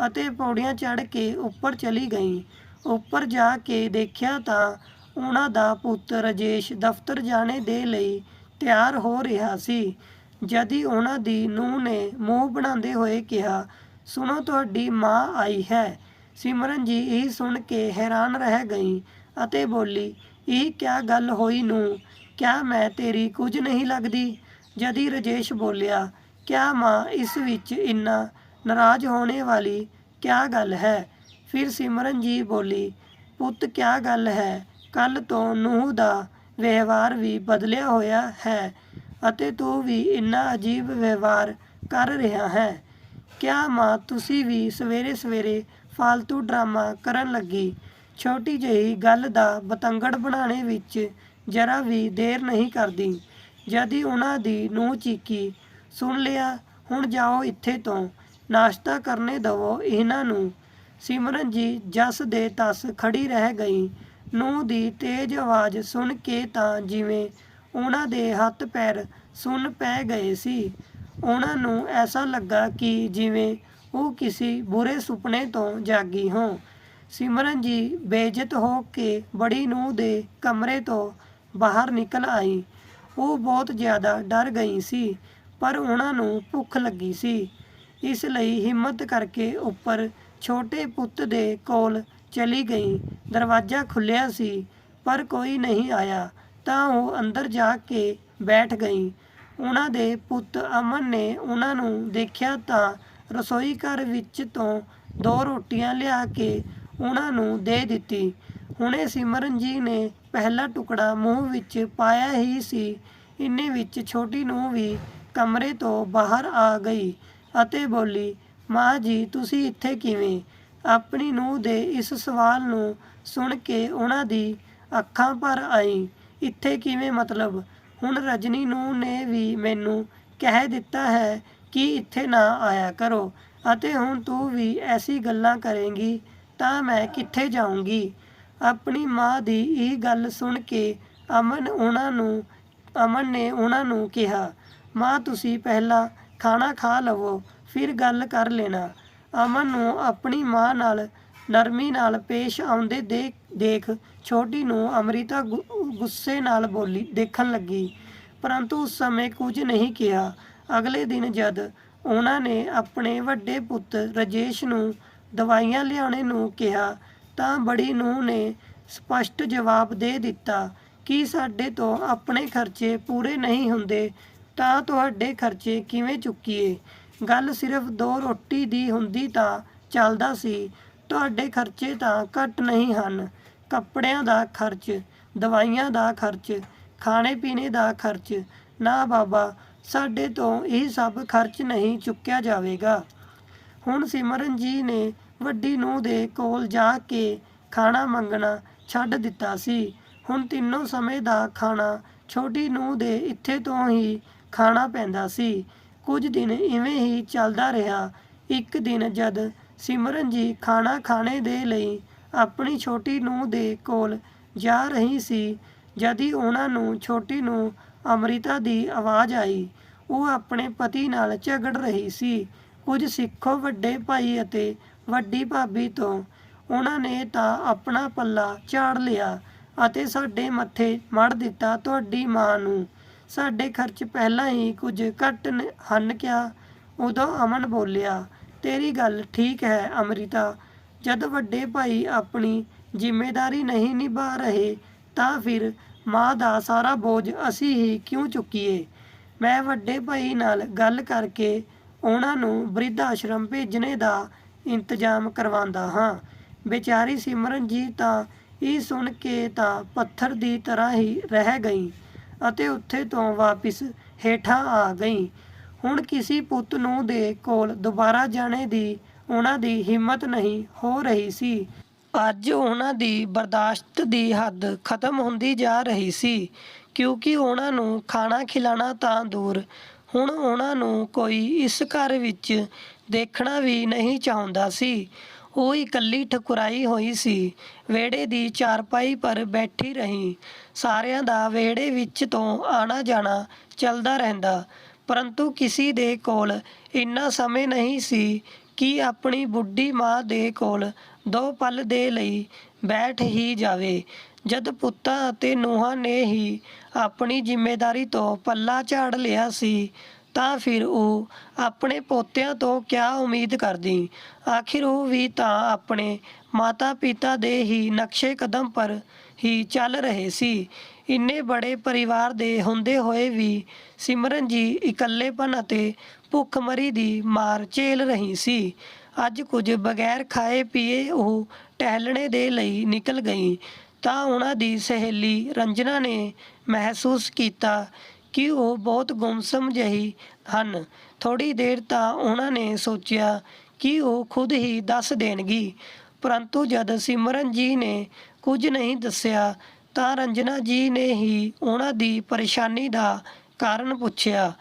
ਅਤੇ ਪੌੜੀਆਂ ਚੜ੍ਹ ਕੇ ਉੱਪਰ ਚਲੀ ਗਈ। ਉੱਪਰ ਜਾ ਕੇ ਦੇਖਿਆ ਤਾਂ ਉਹਨਾਂ ਦਾ ਪੁੱਤ ਰਾਜੇਸ਼ ਦਫ਼ਤਰ ਜਾਣੇ ਦੇ ਲਈ ਤਿਆਰ ਹੋ ਰਿਹਾ ਸੀ। ਜਦ ਹੀ ਉਹਨਾਂ ਦੀ ਨੂੰਹ ਨੇ ਮੂੰਹ ਬਣਾਉਂਦੇ ਹੋਏ ਕਿਹਾ, ਸੁਣੋ, ਤੁਹਾਡੀ ਮਾਂ ਆਈ ਹੈ। ਸਿਮਰਨ ਜੀ ਇਹ ਸੁਣ ਕੇ ਹੈਰਾਨ ਰਹਿ ਗਈ ਅਤੇ ਬੋਲੀ, ਇਹ ਕਿਆ ਗੱਲ ਹੋਈ ਨੂੰਹ? ਕਿਆ ਮੈਂ ਤੇਰੀ ਕੁਝ ਨਹੀਂ ਲੱਗਦੀ? ਜਦ ਹੀ ਰਾਜੇਸ਼ ਬੋਲਿਆ, ਕਿਆ ਮਾਂ, ਇਸ ਵਿੱਚ ਇੰਨਾ ਨਾਰਾਜ਼ ਹੋਣੇ ਵਾਲੀ ਕਿਆ ਗੱਲ ਹੈ? ਫਿਰ ਸਿਮਰਨ ਜੀ ਬੋਲੀ, ਪੁੱਤ ਕਿਆ ਗੱਲ ਹੈ? ਕੱਲ੍ਹ ਤੋਂ ਨੂੰਹ ਦਾ ਵਿਵਹਾਰ ਵੀ ਬਦਲਿਆ ਹੋਇਆ ਹੈ ਅਤੇ ਤੂੰ ਵੀ ਇੰਨਾ ਅਜੀਬ ਵਿਵਹਾਰ ਕਰ ਰਿਹਾ ਹੈ। ਕਿਆ ਮਾਂ, ਤੁਸੀਂ ਵੀ ਸਵੇਰੇ ਫਾਲਤੂ ਡਰਾਮਾ ਕਰਨ ਲੱਗੀ? ਛੋਟੀ ਜਿਹੀ ਗੱਲ ਦਾ ਬਤੰਗੜ ਬਣਾਉਣੇ ਵਿੱਚ ਜਰਾ ਵੀ ਦੇਰ ਨਹੀਂ ਕਰਦੀ। ਜਦ ਹੀ ਉਹਨਾਂ ਦੀ ਨੂੰਹ ਚੀਕੀ, ਸੁਣ ਲਿਆ, ਹੁਣ ਜਾਓ ਇੱਥੇ ਤੋਂ, ਨਾਸ਼ਤਾ ਕਰਨੇ ਦਵੋ ਇਹਨਾਂ ਨੂੰ। ਸਿਮਰਨ ਜੀ ਜਸ ਦੇ ਤਸ ਖੜੀ ਰਹਿ ਗਈ। ਨੂੰਹ ਦੀ ਤੇਜ਼ ਆਵਾਜ਼ ਸੁਣ ਕੇ ਤਾਂ ਜਿਵੇਂ ਉਹਨਾਂ ਦੇ ਹੱਥ ਪੈਰ ਸੁੰਨ ਪੈ ਗਏ ਸੀ। ਉਹਨਾਂ ਨੂੰ ਐਸਾ ਲੱਗਾ ਕਿ ਜਿਵੇਂ ਉਹ ਕਿਸੇ ਬੁਰੇ ਸੁਪਨੇ ਤੋਂ ਜਾਗੀ ਹੋਂ। ਸਿਮਰਨ ਜੀ ਬੇਇੱਜ਼ਤ ਹੋ ਕੇ ਬੜੀ ਨੂੰਹ ਦੇ ਕਮਰੇ ਤੋਂ ਬਾਹਰ ਨਿਕਲ ਆਈ। ਉਹ ਬਹੁਤ ਜ਼ਿਆਦਾ ਡਰ ਗਈ ਸੀ, ਪਰ ਉਹਨਾਂ ਨੂੰ ਭੁੱਖ ਲੱਗੀ ਸੀ, ਇਸ ਲਈ ਹਿੰਮਤ ਕਰਕੇ ਉੱਪਰ ਛੋਟੇ ਪੁੱਤ ਦੇ ਕੋਲ ਚਲੀ ਗਈ। ਦਰਵਾਜ਼ਾ ਖੁੱਲ੍ਹਿਆ ਸੀ ਪਰ ਕੋਈ ਨਹੀਂ ਆਇਆ। ਤਾਂ ਉਹ ਅੰਦਰ ਜਾ ਕੇ ਬੈਠ ਗਈ। ਉਹਨਾਂ ਦੇ ਪੁੱਤ ਅਮਨ ਨੇ ਉਹਨਾਂ ਨੂੰ ਦੇਖਿਆ ਤਾਂ ਰਸੋਈ ਘਰ ਵਿੱਚ ਤੋਂ 2 ਰੋਟੀਆਂ ਲਿਆ ਕੇ ਉਹਨਾਂ ਨੂੰ ਦੇ ਦਿੱਤੀ। ਹੁਣੇ ਸਿਮਰਨ ਜੀ ਨੇ ਪਹਿਲਾ ਟੁਕੜਾ ਮੂੰਹ ਵਿੱਚ ਪਾਇਆ ਹੀ ਸੀ, ਇੰਨੇ ਵਿੱਚ ਛੋਟੀ ਨੂੰਹ ਵੀ ਕਮਰੇ ਤੋਂ ਬਾਹਰ ਆ ਗਈ ਅਤੇ ਬੋਲੀ, ਮਾਂ ਜੀ ਤੁਸੀਂ ਇੱਥੇ ਕਿਵੇਂ? ਆਪਣੀ ਨੂੰਹ ਦੇ ਇਸ ਸਵਾਲ ਨੂੰ ਸੁਣ ਕੇ ਉਹਨਾਂ ਦੀ ਅੱਖਾਂ ਭਰ ਆਈ। ਇੱਥੇ ਕਿਵੇਂ ਮਤਲਬ? ਹੁਣ ਰਜਨੀ ਨੂੰਹ ਨੇ ਵੀ ਮੈਨੂੰ ਕਹਿ ਦਿੱਤਾ ਹੈ ਕਿ ਇੱਥੇ ਨਾ ਆਇਆ ਕਰੋ, ਅਤੇ ਹੁਣ ਤੂੰ ਵੀ ਐਸੀ ਗੱਲਾਂ ਕਰੇਂਗੀ ਤਾਂ ਮੈਂ ਕਿੱਥੇ ਜਾਊਂਗੀ? ਆਪਣੀ ਮਾਂ ਦੀ ਇਹ ਗੱਲ ਸੁਣ ਕੇ ਅਮਨ ਨੇ ਉਹਨਾਂ ਨੂੰ ਕਿਹਾ, ਮਾਂ ਤੁਸੀਂ ਪਹਿਲਾਂ ਖਾਣਾ ਖਾ ਲਵੋ, ਫਿਰ ਗੱਲ ਕਰ ਲੈਣਾ। ਅਮਨ ਨੂੰ ਆਪਣੀ ਮਾਂ ਨਾਲ ਨਰਮੀ ਨਾਲ ਪੇਸ਼ ਆਉਂਦੇ ਦੇਖ ਛੋਟੀ ਨੂੰ ਅੰਮ੍ਰਿਤਾ ਗੁੱਸੇ ਨਾਲ ਦੇਖਣ ਲੱਗੀ, ਪਰੰਤੂ ਉਸ ਸਮੇਂ ਕੁਝ ਨਹੀਂ ਕਿਹਾ। ਅਗਲੇ ਦਿਨ ਜਦ ਉਹਨਾਂ ਨੇ ਆਪਣੇ ਵੱਡੇ ਪੁੱਤ ਰਾਜੇਸ਼ ਨੂੰ ਦਵਾਈਆਂ ਲਿਆਉਣੇ ਨੂੰ ਕਿਹਾ ਤਾਂ ਬੜੀ ਨੂੰਹ ਨੇ ਸਪਸ਼ਟ ਜਵਾਬ ਦੇ ਦਿੱਤਾ ਕਿ ਸਾਡੇ ਤੋਂ ਆਪਣੇ ਖਰਚੇ ਪੂਰੇ ਨਹੀਂ ਹੁੰਦੇ ਤਾਂ ਤੁਹਾਡੇ ਖਰਚੇ ਕਿਵੇਂ ਚੁੱਕੀਏ? ਗੱਲ ਸਿਰਫ 2 ਰੋਟੀ ਦੀ ਹੁੰਦੀ ਤਾਂ ਚੱਲਦਾ ਸੀ, ਤੁਹਾਡੇ ਖਰਚੇ ਤਾਂ ਘੱਟ ਨਹੀਂ ਹਨ। ਕੱਪੜਿਆਂ ਦਾ ਖਰਚ, ਦਵਾਈਆਂ ਦਾ ਖਰਚ, ਖਾਣੇ ਪੀਣੇ ਦਾ ਖਰਚ। ਨਾ ਬਾਬਾ, ਸਾਡੇ ਤੋਂ ਇਹ ਸਭ ਖਰਚ ਨਹੀਂ ਚੁੱਕਿਆ ਜਾਵੇਗਾ। ਹੁਣ ਸਿਮਰਨ ਜੀ ਨੇ ਵੱਡੀ ਨੂੰਹ ਦੇ ਕੋਲ ਜਾ ਕੇ ਖਾਣਾ ਮੰਗਣਾ ਛੱਡ ਦਿੱਤਾ ਸੀ। ਹੁਣ ਤਿੰਨੋਂ ਸਮੇਂ ਦਾ ਖਾਣਾ ਛੋਟੀ ਨੂੰਹ ਦੇ ਇੱਥੇ ਤੋਂ ਹੀ ਖਾਣਾ ਪੈਂਦਾ ਸੀ। ਕੁਝ ਦਿਨ ਇਵੇਂ ਹੀ ਚੱਲਦਾ ਰਿਹਾ। ਇੱਕ ਦਿਨ ਜਦ ਸਿਮਰਨ ਜੀ ਖਾਣਾ ਖਾਣੇ ਦੇ ਲਈ ਆਪਣੀ ਛੋਟੀ ਨੂੰਹ ਦੇ ਕੋਲ ਜਾ ਰਹੀ ਸੀ, ਜਦ ਹੀ ਉਹਨਾਂ ਨੂੰ ਛੋਟੀ ਨੂੰਹ ਅੰਮ੍ਰਿਤਾ ਦੀ ਆਵਾਜ਼ ਆਈ। ਉਹ ਆਪਣੇ ਪਤੀ ਨਾਲ ਝਗੜ ਰਹੀ ਸੀ, ਕੁਝ ਸਿੱਖੋ ਵੱਡੇ ਭਾਈ ਅਤੇ ਵੱਡੀ ਭਾਬੀ ਤੋਂ। ਉਹਨਾਂ ਨੇ ਤਾਂ ਆਪਣਾ ਪੱਲਾ ਝਾੜ ਲਿਆ ਅਤੇ ਸਾਡੇ ਮੱਥੇ ਮੜ੍ਹ ਦਿੱਤਾ ਤੁਹਾਡੀ ਮਾਂ ਨੂੰ। ਸਾਡੇ ਖਰਚ ਪਹਿਲਾਂ ਹੀ ਕੁਝ ਘੱਟ ਹਨ ਕਿਆ? ਉਦੋਂ ਅਮਨ ਬੋਲਿਆ, ਤੇਰੀ ਗੱਲ ਠੀਕ ਹੈ ਅੰਮ੍ਰਿਤਾ, ਜਦ ਵੱਡੇ ਭਾਈ ਆਪਣੀ ਜ਼ਿੰਮੇਦਾਰੀ ਨਹੀਂ ਨਿਭਾ ਰਹੇ ਤਾਂ ਫਿਰ ਮਾਂ ਦਾ ਸਾਰਾ ਬੋਝ ਅਸੀਂ ਹੀ ਕਿਉਂ ਚੁੱਕੀਏ? ਮੈਂ ਵੱਡੇ ਭਾਈ ਨਾਲ ਗੱਲ ਕਰਕੇ ਉਹਨਾਂ ਨੂੰ ਬਿਰਧ ਆਸ਼ਰਮ ਭੇਜਣੇ ਦਾ ਇੰਤਜ਼ਾਮ ਕਰਵਾਉਂਦਾ ਹਾਂ। ਬੇਚਾਰੀ ਸਿਮਰਨ ਜੀ ਤਾਂ ਇਹ ਸੁਣ ਕੇ ਤਾਂ ਪੱਥਰ ਦੀ ਤਰ੍ਹਾਂ ਹੀ ਰਹਿ ਗਈ ਅਤੇ ਉੱਥੇ ਤੋਂ ਵਾਪਿਸ ਹੇਠਾਂ ਆ ਗਈ। ਹੁਣ ਕਿਸੇ ਪੁੱਤ ਨੂੰ ਦੇ ਕੋਲ ਦੁਬਾਰਾ ਜਾਣੇ ਦੀ ਉਹਨਾਂ ਦੀ ਹਿੰਮਤ ਨਹੀਂ ਹੋ ਰਹੀ ਸੀ। ਅੱਜ ਉਹਨਾਂ ਦੀ ਬਰਦਾਸ਼ਤ ਦੀ ਹੱਦ ਖਤਮ ਹੁੰਦੀ ਜਾ ਰਹੀ ਸੀ, ਕਿਉਂਕਿ ਉਹਨਾਂ ਨੂੰ ਖਾਣਾ ਖਿਲਾਣਾ ਤਾਂ ਦੂਰ, ਹੁਣ ਉਹਨਾਂ ਨੂੰ ਕੋਈ ਇਸ ਘਰ ਵਿੱਚ ਦੇਖਣਾ ਵੀ ਨਹੀਂ ਚਾਹੁੰਦਾ ਸੀ। ਉਹ ਇਕੱਲੀ ਠਕੁਰਾਈ ਹੋਈ ਸੀ, ਵਿਹੜੇ ਦੀ ਚਾਰਪਾਈ ਪਰ ਬੈਠੀ ਰਹੀ। ਸਾਰਿਆਂ ਦਾ ਵਿਹੜੇ ਵਿੱਚ ਤੋਂ ਆਣਾ ਜਾਣਾ ਚੱਲਦਾ ਰਹਿੰਦਾ, ਪਰੰਤੂ ਕਿਸੇ ਦੇ ਕੋਲ ਇੰਨਾ ਸਮੇਂ ਨਹੀਂ ਸੀ ਕਿ ਆਪਣੀ ਬੁੱਢੀ ਮਾਂ ਦੇ ਕੋਲ 2 ਪਲ ਦੇ ਲਈ ਬੈਠ ਹੀ ਜਾਵੇ। ਜਦ ਪੁੱਤਾਂ ਅਤੇ ਨੂੰਹਾਂ ਨੇ ਹੀ ਆਪਣੀ ਜ਼ਿੰਮੇਦਾਰੀ ਤੋਂ ਪੱਲਾ ਝਾੜ ਲਿਆ ਸੀ ਤਾਂ ਫਿਰ ਉਹ ਆਪਣੇ ਪੋਤਿਆਂ ਤੋਂ ਕਿਆ ਉਮੀਦ ਕਰਦੀ? ਆਖਿਰ ਉਹ ਵੀ ਤਾਂ ਆਪਣੇ ਮਾਤਾ ਪਿਤਾ ਦੇ ਹੀ ਨਕਸ਼ੇ ਕਦਮ ਪਰ ਹੀ ਚੱਲ ਰਹੇ ਸੀ। ਇੰਨੇ ਬੜੇ ਪਰਿਵਾਰ ਦੇ ਹੁੰਦੇ ਹੋਏ ਵੀ ਸਿਮਰਨ ਜੀ ਇਕੱਲੇਪਨ ਅਤੇ ਭੁੱਖਮਰੀ ਦੀ ਮਾਰ ਝੇਲ ਰਹੀ ਸੀ। ਅੱਜ ਕੁਝ ਬਗੈਰ ਖਾਏ ਪੀਏ ਉਹ ਟਹਿਲਣੇ ਦੇ ਲਈ ਨਿਕਲ ਗਈ ਤਾਂ ਉਹਨਾਂ ਦੀ ਸਹੇਲੀ ਰੰਜਨਾ ਨੇ ਮਹਿਸੂਸ ਕੀਤਾ ਕਿ ਉਹ ਬਹੁਤ ਗੁੰਮਸੁੰਮ ਜਿਹੀ ਹਨ। ਥੋੜ੍ਹੀ ਦੇਰ ਤਾਂ ਉਹਨਾਂ ਨੇ ਸੋਚਿਆ ਕਿ ਉਹ ਖੁਦ ਹੀ ਦੱਸ ਦੇਣਗੀ, ਪਰੰਤੂ ਜਦ ਸਿਮਰਨ ਜੀ ਨੇ ਕੁਝ ਨਹੀਂ ਦੱਸਿਆ ਤਾਂ ਰੰਜਨਾ ਜੀ ਨੇ ਹੀ ਉਹਨਾਂ ਦੀ ਪਰੇਸ਼ਾਨੀ ਦਾ ਕਾਰਨ ਪੁੱਛਿਆ।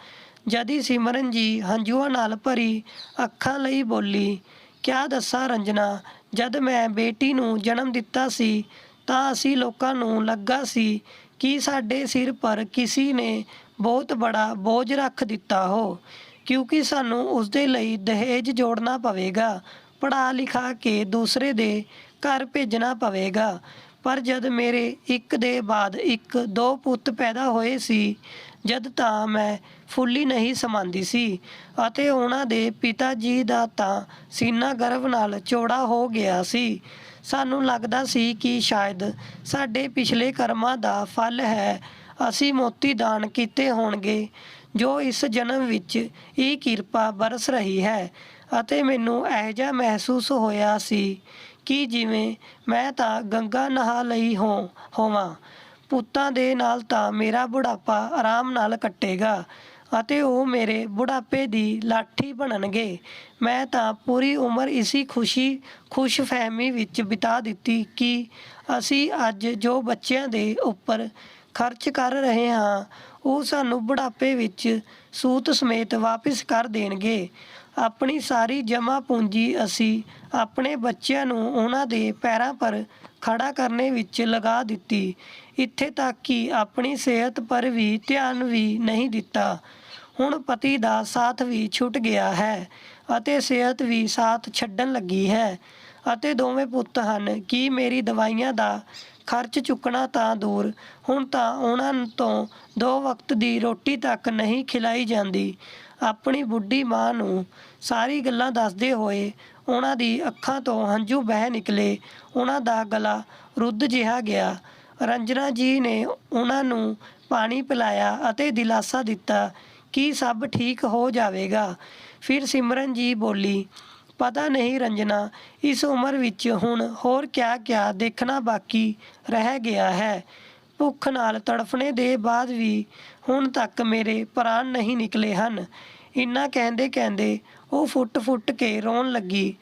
ਜਦ ਹੀ ਸਿਮਰਨ ਜੀ ਹੰਝੂਆਂ ਨਾਲ ਭਰੀ ਅੱਖਾਂ ਲਈ ਬੋਲੀ, ਕਿਆ ਦੱਸਾਂ ਰੰਜਨਾ, ਜਦ ਮੈਂ ਬੇਟੀ ਨੂੰ ਜਨਮ ਦਿੱਤਾ ਸੀ ਤਾਂ ਅਸੀਂ ਲੋਕਾਂ ਨੂੰ ਲੱਗਾ ਸੀ ਕਿ ਸਾਡੇ ਸਿਰ ਪਰ ਕਿਸੇ ਨੇ ਬਹੁਤ ਬੜਾ ਬੋਝ ਰੱਖ ਦਿੱਤਾ ਹੋ, ਕਿਉਂਕਿ ਸਾਨੂੰ ਉਸਦੇ ਲਈ ਦਹੇਜ ਜੋੜਨਾ ਪਵੇਗਾ, ਪੜ੍ਹਾ ਲਿਖਾ ਕੇ ਦੂਸਰੇ ਦੇ ਘਰ ਭੇਜਣਾ ਪਵੇਗਾ। ਪਰ ਜਦ ਮੇਰੇ ਇੱਕ ਦੇ ਬਾਅਦ ਇੱਕ 2 ਪੁੱਤ ਪੈਦਾ ਹੋਏ ਸੀ, ਜਦ ਤਾਂ ਮੈਂ ਫੁੱਲੀ ਨਹੀਂ ਸਮਾਂਦੀ ਸੀ ਅਤੇ ਉਹਨਾਂ ਦੇ ਪਿਤਾ ਜੀ ਦਾ ਤਾਂ ਸੀਨਾ ਗਰਭ ਨਾਲ ਚੌੜਾ ਹੋ ਗਿਆ ਸੀ। ਸਾਨੂੰ ਲੱਗਦਾ ਸੀ ਕਿ ਸ਼ਾਇਦ ਸਾਡੇ ਪਿਛਲੇ ਕਰਮਾਂ ਦਾ ਫਲ ਹੈ ਅਸੀਂ ਮੋਤੀ ਦਾਨ ਕੀਤੇ ਹੋਣਗੇ, ਜੋ ਇਸ ਜਨਮ ਵਿੱਚ ਇਹ ਕਿਰਪਾ ਬਰਸ ਰਹੀ ਹੈ। ਅਤੇ ਮੈਨੂੰ ਇਹੋ ਜਿਹਾ ਮਹਿਸੂਸ ਹੋਇਆ ਸੀ ਕਿ ਜਿਵੇਂ ਮੈਂ ਤਾਂ ਗੰਗਾ ਨਹਾ ਲਈ ਹੋਵਾਂ। ਪੁੱਤਾਂ ਦੇ ਨਾਲ ਤਾਂ ਮੇਰਾ ਬੁਢਾਪਾ ਆਰਾਮ ਨਾਲ ਕੱਟੇਗਾ ਅਤੇ ਉਹ ਮੇਰੇ ਬੁਢਾਪੇ ਦੀ ਲਾਠੀ ਬਣਨਗੇ। ਮੈਂ ਤਾਂ ਪੂਰੀ ਉਮਰ ਇਸੀ ਖੁਸ਼ਫਹਿਮੀ ਵਿੱਚ ਬਿਤਾ ਦਿੱਤੀ ਕਿ ਅਸੀਂ ਅੱਜ ਜੋ ਬੱਚਿਆਂ ਦੇ ਉੱਪਰ ਖਰਚ ਕਰ ਰਹੇ ਹਾਂ, ਉਹ ਸਾਨੂੰ ਬੁਢਾਪੇ ਵਿੱਚ ਸੂਤ ਸਮੇਤ ਵਾਪਿਸ ਕਰ ਦੇਣਗੇ। ਆਪਣੀ ਸਾਰੀ ਜਮ੍ਹਾਂ ਪੂੰਜੀ ਅਸੀਂ ਆਪਣੇ ਬੱਚਿਆਂ ਨੂੰ ਉਹਨਾਂ ਦੇ ਪੈਰਾਂ ਪਰ ਖੜਾ ਕਰਨੇ ਵਿੱਚ ਲਗਾ ਦਿੱਤੀ, ਇੱਥੇ ਤੱਕ ਕਿ ਆਪਣੀ ਸਿਹਤ ਪਰ ਵੀ ਧਿਆਨ ਵੀ ਨਹੀਂ ਦਿੱਤਾ। ਹੁਣ ਪਤੀ ਦਾ ਸਾਥ ਵੀ ਛੁੱਟ ਗਿਆ ਹੈ ਅਤੇ ਸਿਹਤ ਵੀ ਸਾਥ ਛੱਡਣ ਲੱਗੀ ਹੈ ਅਤੇ ਦੋਵੇਂ ਪੁੱਤ ਹਨ ਕਿ ਮੇਰੀ ਦਵਾਈਆਂ ਦਾ ਖਰਚ ਚੁੱਕਣਾ ਤਾਂ ਦੂਰ, ਹੁਣ ਤਾਂ ਉਹਨਾਂ ਤੋਂ 2 ਵਕਤ ਦੀ ਰੋਟੀ ਤੱਕ ਨਹੀਂ ਖਿਲਾਈ ਜਾਂਦੀ। ਆਪਣੀ ਬੁੱਢੀ ਮਾਂ ਨੂੰ ਸਾਰੀ ਗੱਲਾਂ ਦੱਸਦੇ ਹੋਏ ਉਹਨਾਂ ਦੀ ਅੱਖਾਂ ਤੋਂ ਹੰਝੂ ਵਹਿ ਨਿਕਲੇ। ਉਹਨਾਂ ਦਾ ਗਲਾ ਰੁੱਧ ਜਿਹਾ ਗਿਆ। ਰੰਜਨਾ ਜੀ ਨੇ ਉਹਨਾਂ ਨੂੰ ਪਾਣੀ ਪਿਲਾਇਆ ਅਤੇ ਦਿਲਾਸਾ ਦਿੱਤਾ ਕਿ ਸਭ ਠੀਕ ਹੋ ਜਾਵੇਗਾ। ਫਿਰ ਸਿਮਰਨ ਜੀ ਬੋਲੀ, ਪਤਾ ਨਹੀਂ ਰੰਜਨਾ, ਇਸ ਉਮਰ ਵਿੱਚ ਹੁਣ ਹੋਰ ਕਿਆ ਦੇਖਣਾ ਬਾਕੀ ਰਹਿ ਗਿਆ ਹੈ। ਭੁੱਖ ਨਾਲ ਤੜਫਣੇ ਦੇ ਬਾਅਦ ਵੀ ਹੁਣ ਤੱਕ ਮੇਰੇ ਪ੍ਰਾਣ ਨਹੀਂ ਨਿਕਲੇ ਹਨ। ਇੰਨਾ ਕਹਿੰਦੇ ਉਹ ਫੁੱਟ ਕੇ ਰੋਣ ਲੱਗੀ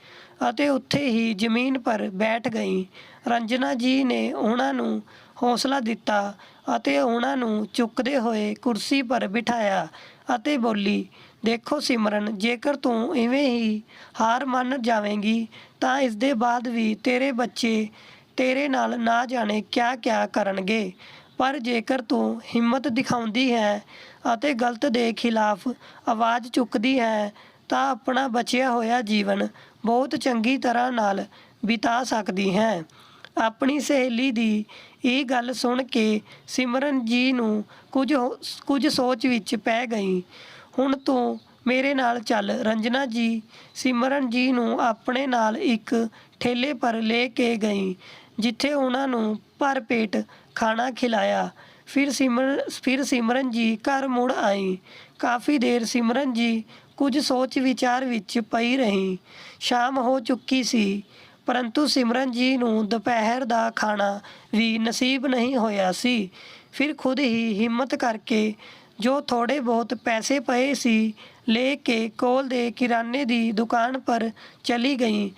ਅਤੇ ਉੱਥੇ ਹੀ ਜ਼ਮੀਨ ਪਰ ਬੈਠ ਗਈ। ਰੰਜਨਾ ਜੀ ਨੇ ਉਹਨਾਂ ਨੂੰ ਹੌਸਲਾ ਦਿੱਤਾ ਅਤੇ ਉਹਨਾਂ ਨੂੰ ਚੁੱਕਦੇ ਹੋਏ ਕੁਰਸੀ ਪਰ ਬਿਠਾਇਆ ਅਤੇ ਬੋਲੀ, ਦੇਖੋ ਸਿਮਰਨ, ਜੇਕਰ ਤੂੰ ਇਵੇਂ ਹੀ ਹਾਰ ਮੰਨ ਜਾਵੇਂਗੀ ਤਾਂ ਇਸ ਦੇ ਬਾਅਦ ਵੀ ਤੇਰੇ ਬੱਚੇ ਤੇਰੇ ਨਾਲ ਨਾ ਜਾਣੇ ਕਿਆ ਕਰਨਗੇ। ਪਰ ਜੇਕਰ ਤੂੰ ਹਿੰਮਤ ਦਿਖਾਉਂਦੀ ਹੈ ਅਤੇ ਗਲਤ ਦੇ ਖਿਲਾਫ ਆਵਾਜ਼ ਚੁੱਕਦੀ ਹੈ ਤਾਂ ਆਪਣਾ ਬਚਿਆ ਹੋਇਆ ਜੀਵਨ ਬਹੁਤ ਚੰਗੀ ਤਰ੍ਹਾਂ ਨਾਲ ਬਿਤਾ ਸਕਦੀ ਹੈ। ਆਪਣੀ ਸਹੇਲੀ ਦੀ ਇਹ ਗੱਲ ਸੁਣ ਕੇ ਸਿਮਰਨ ਜੀ ਨੂੰ ਕੁਝ ਸੋਚ ਵਿੱਚ ਪੈ ਗਈ। ਹੁਣ ਤੂੰ ਮੇਰੇ ਨਾਲ ਚੱਲ। ਰੰਜਨਾ ਜੀ ਸਿਮਰਨ ਜੀ ਨੂੰ ਆਪਣੇ ਨਾਲ ਇੱਕ ਠੇਲੇ ਪਰ ਲੈ ਕੇ ਗਈ, ਜਿੱਥੇ ਉਹਨਾਂ ਨੂੰ ਭਰ ਪੇਟ ਖਾਣਾ ਖਿਲਾਇਆ। ਫਿਰ ਸਿਮਰਨ ਜੀ ਘਰ ਮੁੜ ਆਈ। ਕਾਫੀ ਦੇਰ ਸਿਮਰਨ ਜੀ ਕੁਝ ਸੋਚ ਵਿਚਾਰ ਵਿੱਚ ਪਈ ਰਹੀ। ਸ਼ਾਮ ਹੋ ਚੁੱਕੀ ਸੀ, ਪਰੰਤੂ ਸਿਮਰਨ ਜੀ ਨੂੰ ਦੁਪਹਿਰ ਦਾ ਖਾਣਾ ਵੀ ਨਸੀਬ ਨਹੀਂ ਹੋਇਆ ਸੀ। ਫਿਰ ਖੁਦ ਹੀ ਹਿੰਮਤ ਕਰਕੇ ਜੋ ਥੋੜੇ ਬਹੁਤ ਪੈਸੇ ਪਏ ਸੀ ਲੈ ਕੇ ਕੋਲ ਦੇ ਕਿਰਾਨੇ ਦੀ ਦੁਕਾਨ ਪਰ ਚਲੀ ਗਈ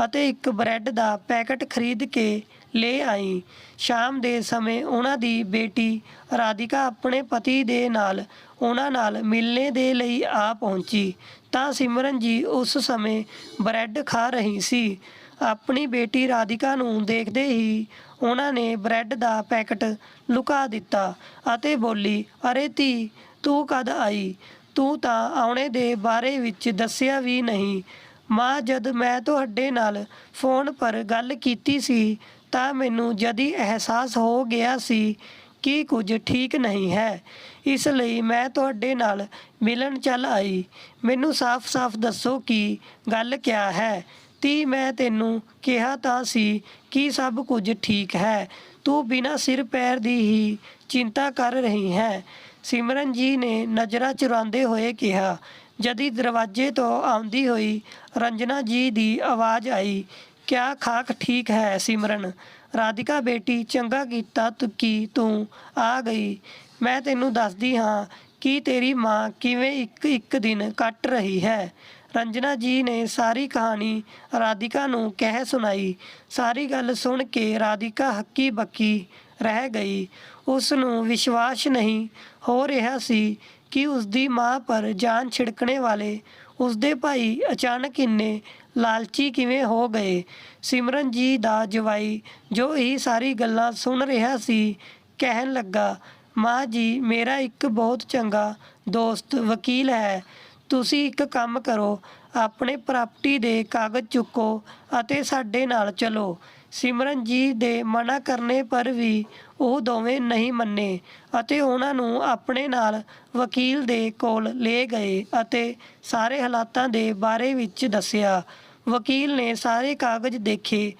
ਅਤੇ ਇੱਕ ਬ੍ਰੈਡ ਦਾ ਪੈਕਟ ਖਰੀਦ ਕੇ ਲੈ ਆਈ। ਸ਼ਾਮ ਦੇ ਸਮੇਂ ਉਹਨਾਂ ਦੀ ਬੇਟੀ ਰਾਧਿਕਾ ਆਪਣੇ ਪਤੀ ਦੇ ਨਾਲ ਉਹਨਾਂ ਨਾਲ ਮਿਲਣੇ ਦੇ ਲਈ ਆ ਪਹੁੰਚੀ ਤਾਂ ਸਿਮਰਨ ਜੀ ਉਸ ਸਮੇਂ ਬ੍ਰੈਡ ਖਾ ਰਹੀ ਸੀ। ਆਪਣੀ ਬੇਟੀ ਰਾਧਿਕਾ ਨੂੰ ਦੇਖਦੇ ਹੀ ਉਹਨਾਂ ਨੇ ਬ੍ਰੈਡ ਦਾ ਪੈਕਟ ਲੁਕਾ ਦਿੱਤਾ ਅਤੇ ਬੋਲੀ, ਅਰੇ ਧੀ, ਤੂੰ ਕਦ ਆਈ? ਤੂੰ ਤਾਂ ਆਉਣੇ ਦੇ ਬਾਰੇ ਵਿੱਚ ਦੱਸਿਆ ਵੀ ਨਹੀਂ। ਮਾਂ, ਜਦ ਮੈਂ ਤੁਹਾਡੇ ਨਾਲ ਫੋਨ ਪਰ ਗੱਲ ਕੀਤੀ ਸੀ ਤਾਂ ਮੈਨੂੰ ਜਦੀ ਅਹਿਸਾਸ ਹੋ ਗਿਆ ਸੀ ਕਿ ਕੁਝ ਠੀਕ ਨਹੀਂ ਹੈ, ਇਸ ਲਈ ਮੈਂ ਤੁਹਾਡੇ ਨਾਲ ਮਿਲਣ ਚੱਲ ਆਈ। ਮੈਨੂੰ ਸਾਫ਼ ਦੱਸੋ ਕਿ ਗੱਲ ਕਿਆ ਹੈ। ਧੀ, ਮੈਂ ਤੈਨੂੰ ਕਿਹਾ ਤਾਂ ਸੀ ਕਿ ਸਭ ਕੁਝ ਠੀਕ ਹੈ, ਤੂੰ ਬਿਨਾਂ ਸਿਰ ਪੈਰ ਦੀ ਹੀ ਚਿੰਤਾ ਕਰ ਰਹੀ ਹੈ। ਸਿਮਰਨ ਜੀ ਨੇ ਨਜ਼ਰਾਂ ਚੁਰਾਉਂਦੇ ਹੋਏ ਕਿਹਾ। ਜਦੀ ਦਰਵਾਜ਼ੇ ਤੋਂ ਆਉਂਦੀ ਹੋਈ ਰੰਜਨਾ ਜੀ ਦੀ ਆਵਾਜ਼ ਆਈ, ਕਿਆ ਖਾਕ ਠੀਕ ਹੈ ਸਿਮਰਨ? ਰਾਧਿਕਾ ਬੇਟੀ, ਚੰਗਾ ਕੀਤਾ ਕਿ ਤੂੰ ਆ ਗਈ। ਮੈਂ ਤੈਨੂੰ ਦੱਸਦੀ ਹਾਂ ਕਿ ਤੇਰੀ ਮਾਂ ਕਿਵੇਂ ਇੱਕ ਦਿਨ ਕੱਟ ਰਹੀ ਹੈ। ਰੰਜਨਾ ਜੀ ਨੇ ਸਾਰੀ ਕਹਾਣੀ ਰਾਧਿਕਾ ਨੂੰ ਕਹਿ ਸੁਣਾਈ। ਸਾਰੀ ਗੱਲ ਸੁਣ ਕੇ ਰਾਧਿਕਾ ਹੱਕੀ ਬੱਕੀ ਰਹਿ ਗਈ। ਉਸ ਨੂੰ ਵਿਸ਼ਵਾਸ ਨਹੀਂ ਹੋ ਰਿਹਾ ਸੀ ਕਿ ਉਸਦੀ ਮਾਂ ਪਰ ਜਾਨ ਛਿੜਕਣੇ ਵਾਲੇ ਉਸਦੇ ਭਾਈ ਅਚਾਨਕ ਇੰਨੇ ਲਾਲਚੀ ਕਿਵੇਂ ਹੋ ਗਏ। ਸਿਮਰਨ ਜੀ ਦਾ ਜਵਾਈ, ਜੋ ਇਹ ਸਾਰੀ ਗੱਲਾਂ ਸੁਣ ਰਿਹਾ ਸੀ, ਕਹਿਣ ਲੱਗਾ, ਮਾਂ ਜੀ, ਮੇਰਾ ਇੱਕ ਬਹੁਤ ਚੰਗਾ ਦੋਸਤ ਵਕੀਲ ਹੈ। ਤੁਸੀਂ ਇੱਕ ਕੰਮ ਕਰੋ, ਆਪਣੇ ਪ੍ਰਾਪਰਟੀ ਦੇ ਕਾਗਜ਼ ਚੁੱਕੋ ਅਤੇ ਸਾਡੇ ਨਾਲ ਚਲੋ। ਸਿਮਰਨ ਜੀ ਦੇ ਮਨਾ ਕਰਨੇ ਪਰ ਵੀ ਉਹ ਦੋਵੇਂ ਨਹੀਂ ਮੰਨੇ ਅਤੇ ਉਹਨਾਂ ਨੂੰ ਆਪਣੇ ਨਾਲ ਵਕੀਲ ਦੇ ਕੋਲ ਲੈ ਗਏ ਅਤੇ ਸਾਰੇ ਹਾਲਾਤਾਂ ਦੇ ਬਾਰੇ ਵਿੱਚ ਦੱਸਿਆ। ਵਕੀਲ ਨੇ ਸਾਰੇ ਕਾਗਜ਼ ਦੇਖੇ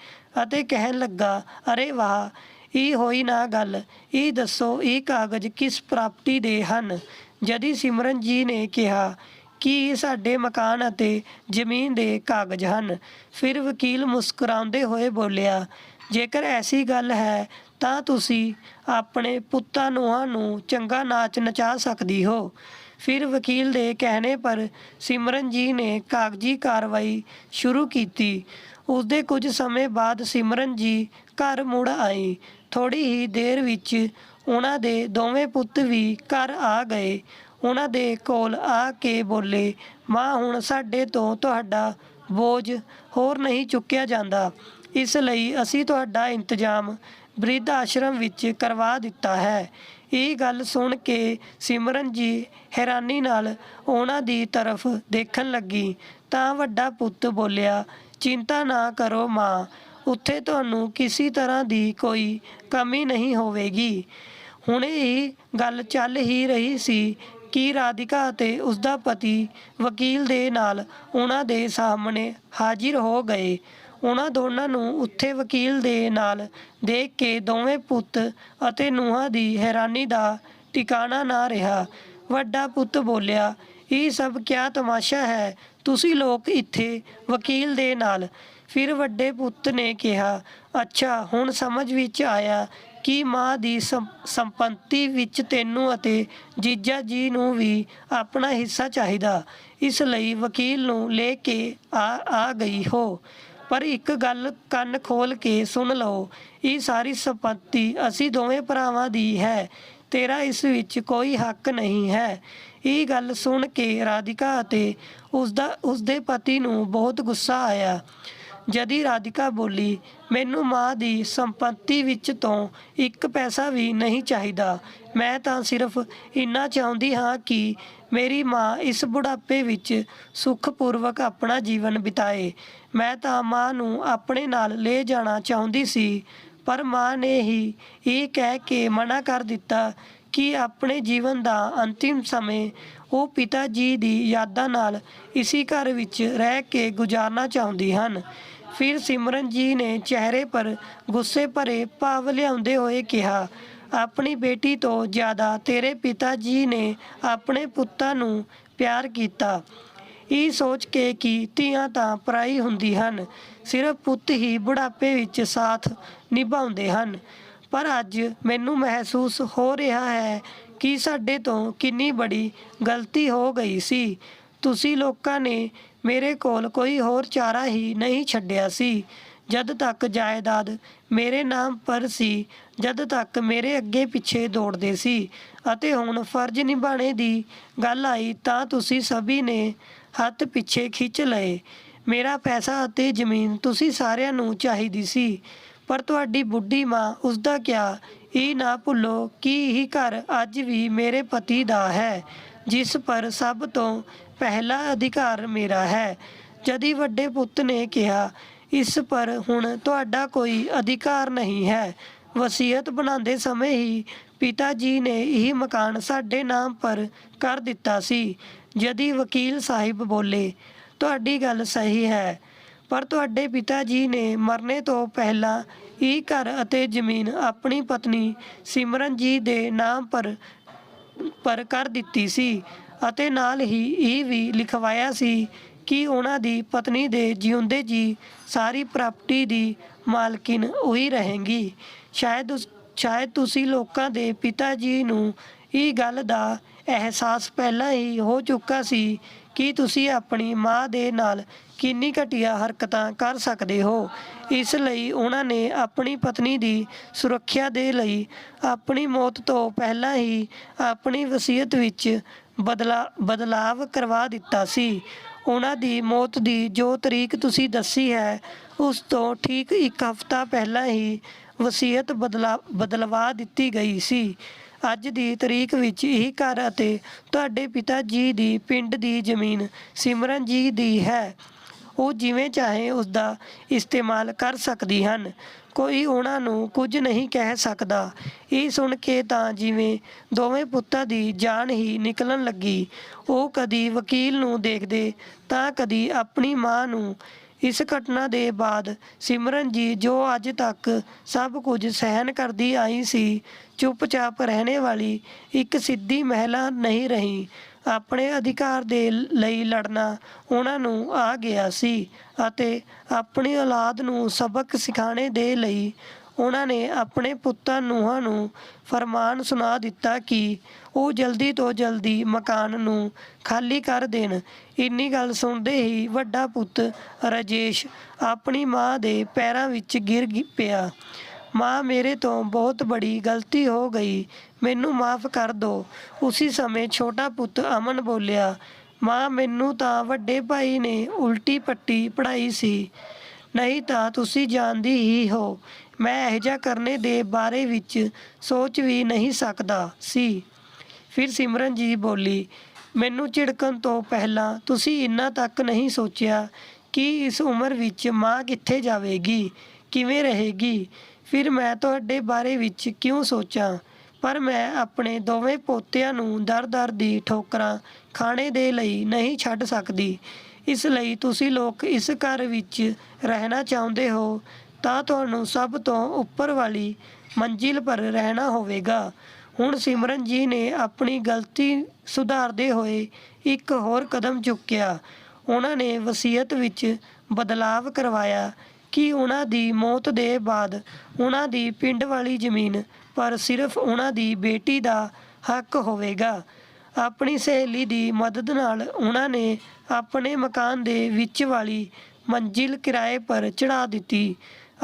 ਅਤੇ ਕਹਿਣ ਲੱਗਾ, ਅਰੇ ਵਾਹ, ਇਹ ਹੋਈ ਨਾ ਗੱਲ। ਇਹ ਦੱਸੋ ਇਹ ਕਾਗਜ਼ ਕਿਸ ਪ੍ਰਾਪਰਟੀ ਦੇ ਹਨ? ਜਦੀ ਸਿਮਰਨ ਜੀ ਨੇ ਕਿਹਾ ਕਿ ਇਹ ਸਾਡੇ ਮਕਾਨ ਅਤੇ ਜ਼ਮੀਨ ਦੇ ਕਾਗਜ਼ ਹਨ। ਫਿਰ ਵਕੀਲ ਮੁਸਕਰਾਉਂਦੇ ਹੋਏ ਬੋਲਿਆ, ਜੇਕਰ ਐਸੀ ਗੱਲ ਹੈ ਤਾਂ ਤੁਸੀਂ ਆਪਣੇ ਪੁੱਤਾਂ ਨੂੰਹਾਂ ਨੂੰ ਚੰਗਾ ਨਾਚ ਨਚਾ ਸਕਦੀ ਹੋ। ਫਿਰ ਵਕੀਲ ਦੇ ਕਹਿਣੇ ਪਰ ਸਿਮਰਨ ਜੀ ਨੇ ਕਾਗਜ਼ੀ ਕਾਰਵਾਈ ਸ਼ੁਰੂ ਕੀਤੀ। ਉਸਦੇ ਕੁਝ ਸਮੇਂ ਬਾਅਦ ਸਿਮਰਨ ਜੀ ਘਰ ਮੁੜ ਆਈ। ਥੋੜ੍ਹੀ ਹੀ ਦੇਰ ਵਿੱਚ ਉਹਨਾਂ ਦੇ ਦੋਵੇਂ ਪੁੱਤ ਵੀ ਘਰ ਆ ਗਏ। ਉਹਨਾਂ ਦੇ ਕੋਲ ਆ ਕੇ ਬੋਲੇ, ਮਾਂ ਹੁਣ ਸਾਡੇ ਤੋਂ ਤੁਹਾਡਾ ਬੋਝ ਹੋਰ ਨਹੀਂ ਚੁੱਕਿਆ ਜਾਂਦਾ, ਇਸ ਲਈ ਅਸੀਂ ਤੁਹਾਡਾ ਇੰਤਜ਼ਾਮ ਬਿਰਧ ਆਸ਼ਰਮ ਵਿੱਚ ਕਰਵਾ ਦਿੱਤਾ ਹੈ। ਇਹ ਗੱਲ ਸੁਣ ਕੇ ਸਿਮਰਨ ਜੀ ਹੈਰਾਨੀ ਨਾਲ ਉਹਨਾਂ ਦੀ ਤਰਫ ਦੇਖਣ ਲੱਗੀ ਤਾਂ ਵੱਡਾ ਪੁੱਤ ਬੋਲਿਆ, ਚਿੰਤਾ ਨਾ ਕਰੋ ਮਾਂ, ਉੱਥੇ ਤੁਹਾਨੂੰ ਕਿਸੇ ਤਰ੍ਹਾਂ ਦੀ ਕੋਈ ਕਮੀ ਨਹੀਂ ਹੋਵੇਗੀ। ਹੁਣੇ ਹੀ ਗੱਲ ਚੱਲ ਹੀ ਰਹੀ ਸੀ ਕਿ ਰਾਧਿਕਾ ਅਤੇ ਉਸਦਾ ਪਤੀ ਵਕੀਲ ਦੇ ਨਾਲ ਉਹਨਾਂ ਦੇ ਸਾਹਮਣੇ ਹਾਜ਼ਰ ਹੋ ਗਏ। ਉਹਨਾਂ ਦੋਨਾਂ ਨੂੰ ਉੱਥੇ ਵਕੀਲ ਦੇ ਨਾਲ ਦੇਖ ਕੇ ਦੋਵੇਂ ਪੁੱਤ ਅਤੇ ਨੂੰਹਾਂ ਦੀ ਹੈਰਾਨੀ ਦਾ ਟਿਕਾਣਾ ਨਾ ਰਿਹਾ। ਵੱਡਾ ਪੁੱਤ ਬੋਲਿਆ, ਇਹ ਸਭ ਕਿਆ ਤਮਾਸ਼ਾ ਹੈ, ਤੁਸੀਂ ਲੋਕ ਇੱਥੇ ਵਕੀਲ ਦੇ ਨਾਲ? ਫਿਰ ਵੱਡੇ ਪੁੱਤ ਨੇ ਕਿਹਾ, ਅੱਛਾ ਹੁਣ ਸਮਝ ਵਿੱਚ ਆਇਆ ਕਿ ਮਾਂ ਦੀ ਸੰਪत्ति ਵਿੱਚ ਤੈਨੂੰ ਅਤੇ ਜੀਜਾ ਜੀ ਨੂੰ ਵੀ ਆਪਣਾ ਹਿੱਸਾ ਚਾਹੀਦਾ, ਇਸ ਲਈ ਵਕੀਲ ਨੂੰ ਲੈ ਕੇ ਆ ਗਈ ਹੋ। ਪਰ ਇੱਕ ਗੱਲ ਕੰਨ ਖੋਲ੍ਹ ਕੇ ਸੁਣ ਲਓ, ਇਹ ਸਾਰੀ ਸੰਪत्ति ਅਸੀਂ ਦੋਵੇਂ ਭਰਾਵਾਂ ਦੀ ਹੈ, ਤੇਰਾ ਇਸ ਵਿੱਚ ਕੋਈ ਹੱਕ ਨਹੀਂ ਹੈ। ਇਹ ਗੱਲ ਸੁਣ ਕੇ ਰਾਧਿਕਾ ਅਤੇ ਉਸਦੇ ਪਤੀ ਨੂੰ ਬਹੁਤ ਗੁੱਸਾ ਆਇਆ। ਜਦੀ ਰਾਧਿਕਾ ਬੋਲੀ, ਮੈਨੂੰ ਮਾਂ ਦੀ ਸੰਪत्ति ਵਿੱਚ ਤੋਂ ਇੱਕ ਪੈਸਾ ਵੀ ਨਹੀਂ ਚਾਹੀਦਾ। ਮੈਂ ਤਾਂ ਸਿਰਫ ਇੰਨਾ ਚਾਹੁੰਦੀ ਹਾਂ ਕਿ ਮੇਰੀ ਮਾਂ ਇਸ ਬੁਢਾਪੇ ਵਿੱਚ ਸੁਖਪੂਰਵਕ ਆਪਣਾ ਜੀਵਨ ਬਿਤਾਏ। ਮੈਂ ਤਾਂ ਮਾਂ ਨੂੰ ਆਪਣੇ ਨਾਲ ਲੈ ਜਾਣਾ ਚਾਹੁੰਦੀ ਸੀ, ਪਰ ਮਾਂ ਨੇ ਹੀ ਇਹ ਕਹਿ ਕੇ ਮਨਾ ਕਰ ਦਿੱਤਾ ਕਿ ਆਪਣੇ ਜੀਵਨ ਦਾ ਅੰਤਿਮ ਸਮੇਂ ਉਹ ਪਿਤਾ ਜੀ ਦੀ ਯਾਦਾਂ ਨਾਲ ਇਸੀ ਘਰ ਵਿੱਚ ਰਹਿ ਕੇ ਗੁਜ਼ਾਰਨਾ ਚਾਹੁੰਦੀ ਹਨ। ਫਿਰ ਸਿਮਰਨ ਜੀ ਨੇ ਚਿਹਰੇ ਪਰ ਗੁੱਸੇ ਭਰੇ ਭਾਵ ਲਿਆਉਂਦੇ ਹੋਏ ਕਿਹਾ, ਆਪਣੀ ਬੇਟੀ ਤੋਂ ਜ਼ਿਆਦਾ ਤੇਰੇ ਪਿਤਾ ਜੀ ਨੇ ਆਪਣੇ ਪੁੱਤਾਂ ਨੂੰ ਪਿਆਰ ਕੀਤਾ। ਇਹ ਸੋਚ ਕੇ ਕਿ ਧੀਆਂ ਤਾਂ ਪਰਾਈ ਹੁੰਦੀ ਹਨ, ਸਿਰਫ ਪੁੱਤ ਹੀ ਬੁਢਾਪੇ ਵਿੱਚ ਸਾਥ ਨਿਭਾਉਂਦੇ ਹਨ। ਪਰ ਅੱਜ ਮੈਨੂੰ ਮਹਿਸੂਸ ਹੋ ਰਿਹਾ ਹੈ ਕਿ ਸਾਡੇ ਤੋਂ ਕਿੰਨੀ ਬੜੀ ਗਲਤੀ ਹੋ ਗਈ ਸੀ। ਤੁਸੀਂ ਲੋਕਾਂ ਨੇ ਮੇਰੇ ਕੋਲ ਕੋਈ ਹੋਰ ਚਾਰਾ ਹੀ ਨਹੀਂ ਛੱਡਿਆ ਸੀ। ਜਦ ਤੱਕ ਜਾਇਦਾਦ ਮੇਰੇ ਨਾਮ ਪਰ ਸੀ, ਜਦ ਤੱਕ ਮੇਰੇ ਅੱਗੇ ਪਿੱਛੇ ਦੌੜਦੇ ਸੀ, ਅਤੇ ਹੁਣ ਫਰਜ਼ ਨਿਭਾਉਣੇ ਦੀ ਗੱਲ ਆਈ ਤਾਂ ਤੁਸੀਂ ਸਭੀ ਨੇ ਹੱਥ ਪਿੱਛੇ ਖਿੱਚ ਲਏ। ਮੇਰਾ ਪੈਸਾ ਅਤੇ ਜ਼ਮੀਨ ਤੁਸੀਂ ਸਾਰਿਆਂ ਨੂੰ ਚਾਹੀਦੀ ਸੀ, ਪਰ ਤੁਹਾਡੀ ਬੁੱਢੀ ਮਾਂ ਉਸਦਾ ਕਿਆ? ਇਹ ਨਾ ਭੁੱਲੋ ਕਿ ਇਹ ਘਰ ਅੱਜ ਵੀ ਮੇਰੇ ਪਤੀ ਦਾ ਹੈ, ਜਿਸ ਪਰ ਸਭ ਤੋਂ ਪਹਿਲਾ ਅਧਿਕਾਰ ਮੇਰਾ ਹੈ। ਜਦੀ ਵੱਡੇ ਪੁੱਤ ਨੇ ਕਿਹਾ, ਇਸ ਪਰ ਹੁਣ ਤੁਹਾਡਾ ਕੋਈ ਅਧਿਕਾਰ ਨਹੀਂ ਹੈ। ਵਸੀਅਤ ਬਣਾਉਂਦੇ ਸਮੇਂ ਹੀ ਪਿਤਾ ਜੀ ਨੇ ਇਹ ਮਕਾਨ ਸਾਡੇ ਨਾਮ ਪਰ ਕਰ ਦਿੱਤਾ ਸੀ। ਜਦੀ ਵਕੀਲ ਸਾਹਿਬ ਬੋਲੇ, ਤੁਹਾਡੀ ਗੱਲ ਸਹੀ ਹੈ, ਪਰ ਤੁਹਾਡੇ ਪਿਤਾ ਜੀ ਨੇ ਮਰਨੇ ਤੋਂ ਪਹਿਲਾਂ ਇਹ ਘਰ ਅਤੇ ਜ਼ਮੀਨ ਆਪਣੀ ਪਤਨੀ ਸਿਮਰਨ ਜੀ ਦੇ ਨਾਮ ਪਰ ਕਰ ਦਿੱਤੀ ਸੀ, ਅਤੇ ਨਾਲ ਹੀ ਇਹ ਵੀ ਲਿਖਵਾਇਆ ਸੀ ਕਿ ਉਹਨਾਂ ਦੀ ਪਤਨੀ ਦੇ ਜਿਉਂਦੇ ਜੀ ਸਾਰੀ ਪ੍ਰਾਪਰਟੀ ਦੀ ਮਾਲਕਿਨ ਉਹੀ ਰਹੇਗੀ। ਸ਼ਾਇਦ ਤੁਸੀਂ ਲੋਕਾਂ ਦੇ ਪਿਤਾ ਜੀ ਨੂੰ ਇਹ ਗੱਲ ਦਾ ਅਹਿਸਾਸ ਪਹਿਲਾਂ ਹੀ ਹੋ ਚੁੱਕਾ ਸੀ ਕਿ ਤੁਸੀਂ ਆਪਣੀ ਮਾਂ ਦੇ ਨਾਲ ਕਿੰਨੀ ਘਟੀਆ ਹਰਕਤਾਂ ਕਰ ਸਕਦੇ ਹੋ। ਇਸ ਲਈ ਉਹਨਾਂ ਨੇ ਆਪਣੀ ਪਤਨੀ ਦੀ ਸੁਰੱਖਿਆ ਦੇ ਲਈ ਆਪਣੀ ਮੌਤ ਤੋਂ ਪਹਿਲਾਂ ਹੀ ਆਪਣੀ ਵਸੀਅਤ ਵਿੱਚ ਬਦਲਾਵ ਕਰਵਾ ਦਿੱਤਾ ਸੀ। ਉਹਨਾਂ ਦੀ ਮੌਤ ਦੀ ਜੋ ਤਰੀਕ ਤੁਸੀਂ ਦੱਸੀ ਹੈ, ਉਸ ਤੋਂ ਠੀਕ ਇੱਕ ਹਫ਼ਤਾ ਪਹਿਲਾਂ ਹੀ ਵਸੀਅਤ ਬਦਲਵਾ ਦਿੱਤੀ ਗਈ ਸੀ। ਅੱਜ ਦੀ ਤਰੀਕ ਵਿੱਚ ਇਹ ਘਰ ਅਤੇ ਤੁਹਾਡੇ ਪਿਤਾ ਜੀ ਦੀ ਪਿੰਡ ਦੀ ਜ਼ਮੀਨ ਸਿਮਰਨ ਜੀ ਦੀ ਹੈ। ਉਹ ਜਿਵੇਂ ਚਾਹੇ ਉਸਦਾ ਇਸਤੇਮਾਲ ਕਰ ਸਕਦੀ ਹਨ, ਕੋਈ ਉਹਨਾਂ ਨੂੰ ਕੁਝ ਨਹੀਂ ਕਹਿ ਸਕਦਾ। ਇਹ ਸੁਣ ਕੇ ਤਾਂ ਜਿਵੇਂ ਦੋਵੇਂ ਪੁੱਤਾਂ ਦੀ ਜਾਨ ਹੀ ਨਿਕਲਣ ਲੱਗੀ। ਉਹ ਕਦੀ ਵਕੀਲ ਨੂੰ ਦੇਖਦੇ ਤਾਂ ਕਦੀ ਆਪਣੀ ਮਾਂ ਨੂੰ। ਇਸ ਘਟਨਾ ਦੇ ਬਾਅਦ ਸਿਮਰਨਜੀਤ, ਜੋ ਅੱਜ ਤੱਕ ਸਭ ਕੁਝ ਸਹਿਣ ਕਰਦੀ ਆਈ ਸੀ, ਚੁੱਪਚਾਪ ਰਹਿਣੇ ਵਾਲੀ ਇੱਕ ਸਿੱਧੀ ਮਹਿਲਾ ਨਹੀਂ ਰਹੀ। ਆਪਣੇ ਅਧਿਕਾਰ ਦੇ ਲਈ ਲੜਨਾ ਉਹਨਾਂ ਨੂੰ ਆ ਗਿਆ ਸੀ ਅਤੇ ਆਪਣੀ ਔਲਾਦ ਨੂੰ ਸਬਕ ਸਿਖਾਉਣ ਦੇ ਲਈ ਉਹਨਾਂ ਨੇ ਆਪਣੇ ਪੁੱਤਾਂ ਨੂੰਹਾਂ ਨੂੰ ਫਰਮਾਨ ਸੁਣਾ ਦਿੱਤਾ ਕਿ ਉਹ ਜਲਦੀ ਤੋਂ ਜਲਦੀ ਮਕਾਨ ਨੂੰ ਖਾਲੀ ਕਰ ਦੇਣ। ਇੰਨੀ ਗੱਲ ਸੁਣਦੇ ਹੀ ਵੱਡਾ ਪੁੱਤ ਰਾਜੇਸ਼ ਆਪਣੀ ਮਾਂ ਦੇ ਪੈਰਾਂ ਵਿੱਚ ਗਿਰ ਪਿਆ। ਮਾਂ, ਮੇਰੇ ਤੋਂ ਬਹੁਤ ਬੜੀ ਗਲਤੀ ਹੋ ਗਈ, ਮੈਨੂੰ ਮਾਫ਼ ਕਰ ਦਿਓ। ਉਸੀ ਸਮੇਂ ਛੋਟਾ ਪੁੱਤ ਅਮਨ ਬੋਲਿਆ, ਮਾਂ, ਮੈਨੂੰ ਤਾਂ ਵੱਡੇ ਭਾਈ ਨੇ ਉਲਟੀ ਪੱਟੀ ਪੜ੍ਹਾਈ ਸੀ, ਨਹੀਂ ਤਾਂ ਤੁਸੀਂ ਜਾਣਦੀ ਹੀ ਹੋ ਮੈਂ ਅਜਿਹਾ ਕਰਨੇ ਦੇ ਬਾਰੇ ਵਿੱਚ ਸੋਚ ਵੀ ਨਹੀਂ ਸਕਦਾ ਸੀ। ਫਿਰ ਸਿਮਰਨਜੀਤ ਬੋਲੀ, ਮੈਨੂੰ ਝਿੜਕਣ ਤੋਂ ਪਹਿਲਾਂ ਤੁਸੀਂ ਇੰਨਾ ਤੱਕ ਨਹੀਂ ਸੋਚਿਆ ਕਿ ਇਸ ਉਮਰ ਵਿੱਚ ਮਾਂ ਕਿੱਥੇ ਜਾਵੇਗੀ, ਕਿਵੇਂ ਰਹੇਗੀ? ਫਿਰ ਮੈਂ ਤੁਹਾਡੇ ਬਾਰੇ ਵਿੱਚ ਕਿਉਂ ਸੋਚਾਂ? ਪਰ ਮੈਂ ਆਪਣੇ ਦੋਵੇਂ ਪੋਤਿਆਂ ਨੂੰ ਦਰ-ਦਰ ਦੀ ਠੋਕਰਾਂ ਖਾਣੇ ਦੇ ਲਈ ਨਹੀਂ ਛੱਡ ਸਕਦੀ। ਇਸ ਲਈ ਤੁਸੀਂ ਲੋਕ ਇਸ ਘਰ ਵਿੱਚ ਰਹਿਣਾ ਚਾਹੁੰਦੇ ਹੋ ਤਾਂ ਤੁਹਾਨੂੰ ਸਭ ਤੋਂ ਉੱਪਰ ਵਾਲੀ ਮੰਜ਼ਿਲ ਪਰ ਰਹਿਣਾ ਹੋਵੇਗਾ। ਹੁਣ ਸਿਮਰਨਜੀਤ ਨੇ ਆਪਣੀ ਗਲਤੀ ਸੁਧਾਰਦੇ ਹੋਏ ਇੱਕ ਹੋਰ ਕਦਮ ਚੁੱਕਿਆ। ਉਹਨਾਂ ਨੇ ਵਸੀਅਤ ਵਿੱਚ ਬਦਲਾਵ ਕਰਵਾਇਆ ਕਿ ਉਹਨਾਂ ਦੀ ਮੌਤ ਦੇ ਬਾਅਦ ਉਹਨਾਂ ਦੀ ਪਿੰਡ ਵਾਲੀ ਜ਼ਮੀਨ ਪਰ ਸਿਰਫ ਉਹਨਾਂ ਦੀ ਬੇਟੀ ਦਾ ਹੱਕ ਹੋਵੇਗਾ। ਆਪਣੀ ਸਹੇਲੀ ਦੀ ਮਦਦ ਨਾਲ ਉਹਨਾਂ ਨੇ ਆਪਣੇ ਮਕਾਨ ਦੇ ਵਿੱਚ ਵਾਲੀ ਮੰਜ਼ਿਲ ਕਿਰਾਏ ਪਰ ਚੜ੍ਹਾ ਦਿੱਤੀ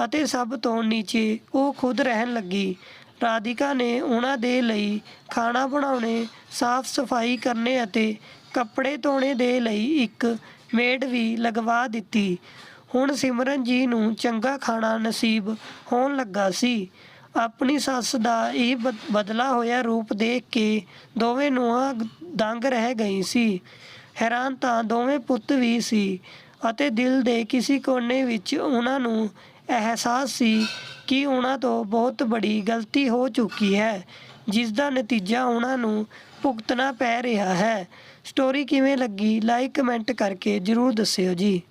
ਅਤੇ ਸਭ ਤੋਂ ਨੀਚੇ ਉਹ ਖੁਦ ਰਹਿਣ ਲੱਗੀ। ਰਾਧਿਕਾ ਨੇ ਉਹਨਾਂ ਦੇ ਲਈ ਖਾਣਾ ਬਣਾਉਣੇ, ਸਾਫ਼ ਸਫਾਈ ਕਰਨੇ ਅਤੇ ਕੱਪੜੇ ਧੋਣੇ ਦੇ ਲਈ ਇੱਕ ਮੇਡ ਵੀ ਲਗਵਾ ਦਿੱਤੀ। ਹੁਣ ਸਿਮਰਨਜੀਤ ਨੂੰ ਚੰਗਾ ਖਾਣਾ ਨਸੀਬ ਹੋਣ ਲੱਗਾ ਸੀ। ਆਪਣੀ ਸੱਸ ਦਾ ਇਹ ਬਦਲਾ ਹੋਇਆ ਰੂਪ ਦੇਖ ਕੇ ਦੋਵੇਂ ਨੂੰਹਾਂ ਦੰਗ ਰਹਿ ਗਈ ਸੀ। ਹੈਰਾਨ ਤਾਂ ਦੋਵੇਂ ਪੁੱਤ ਵੀ ਸੀ ਅਤੇ ਦਿਲ ਦੇ ਕਿਸੇ ਕੋਨੇ ਵਿੱਚ ਉਹਨਾਂ ਨੂੰ ਅਹਿਸਾਸ ਸੀ ਕਿ ਉਹਨਾਂ ਤੋਂ ਬਹੁਤ ਬੜੀ ਗਲਤੀ ਹੋ ਚੁੱਕੀ ਹੈ, ਜਿਸ ਦਾ ਨਤੀਜਾ ਉਹਨਾਂ ਨੂੰ ਭੁਗਤਣਾ ਪੈ ਰਿਹਾ ਹੈ। ਸਟੋਰੀ ਕਿਵੇਂ ਲੱਗੀ ਲਾਈਕ ਕਮੈਂਟ ਕਰਕੇ ਜ਼ਰੂਰ ਦੱਸਿਓ ਜੀ।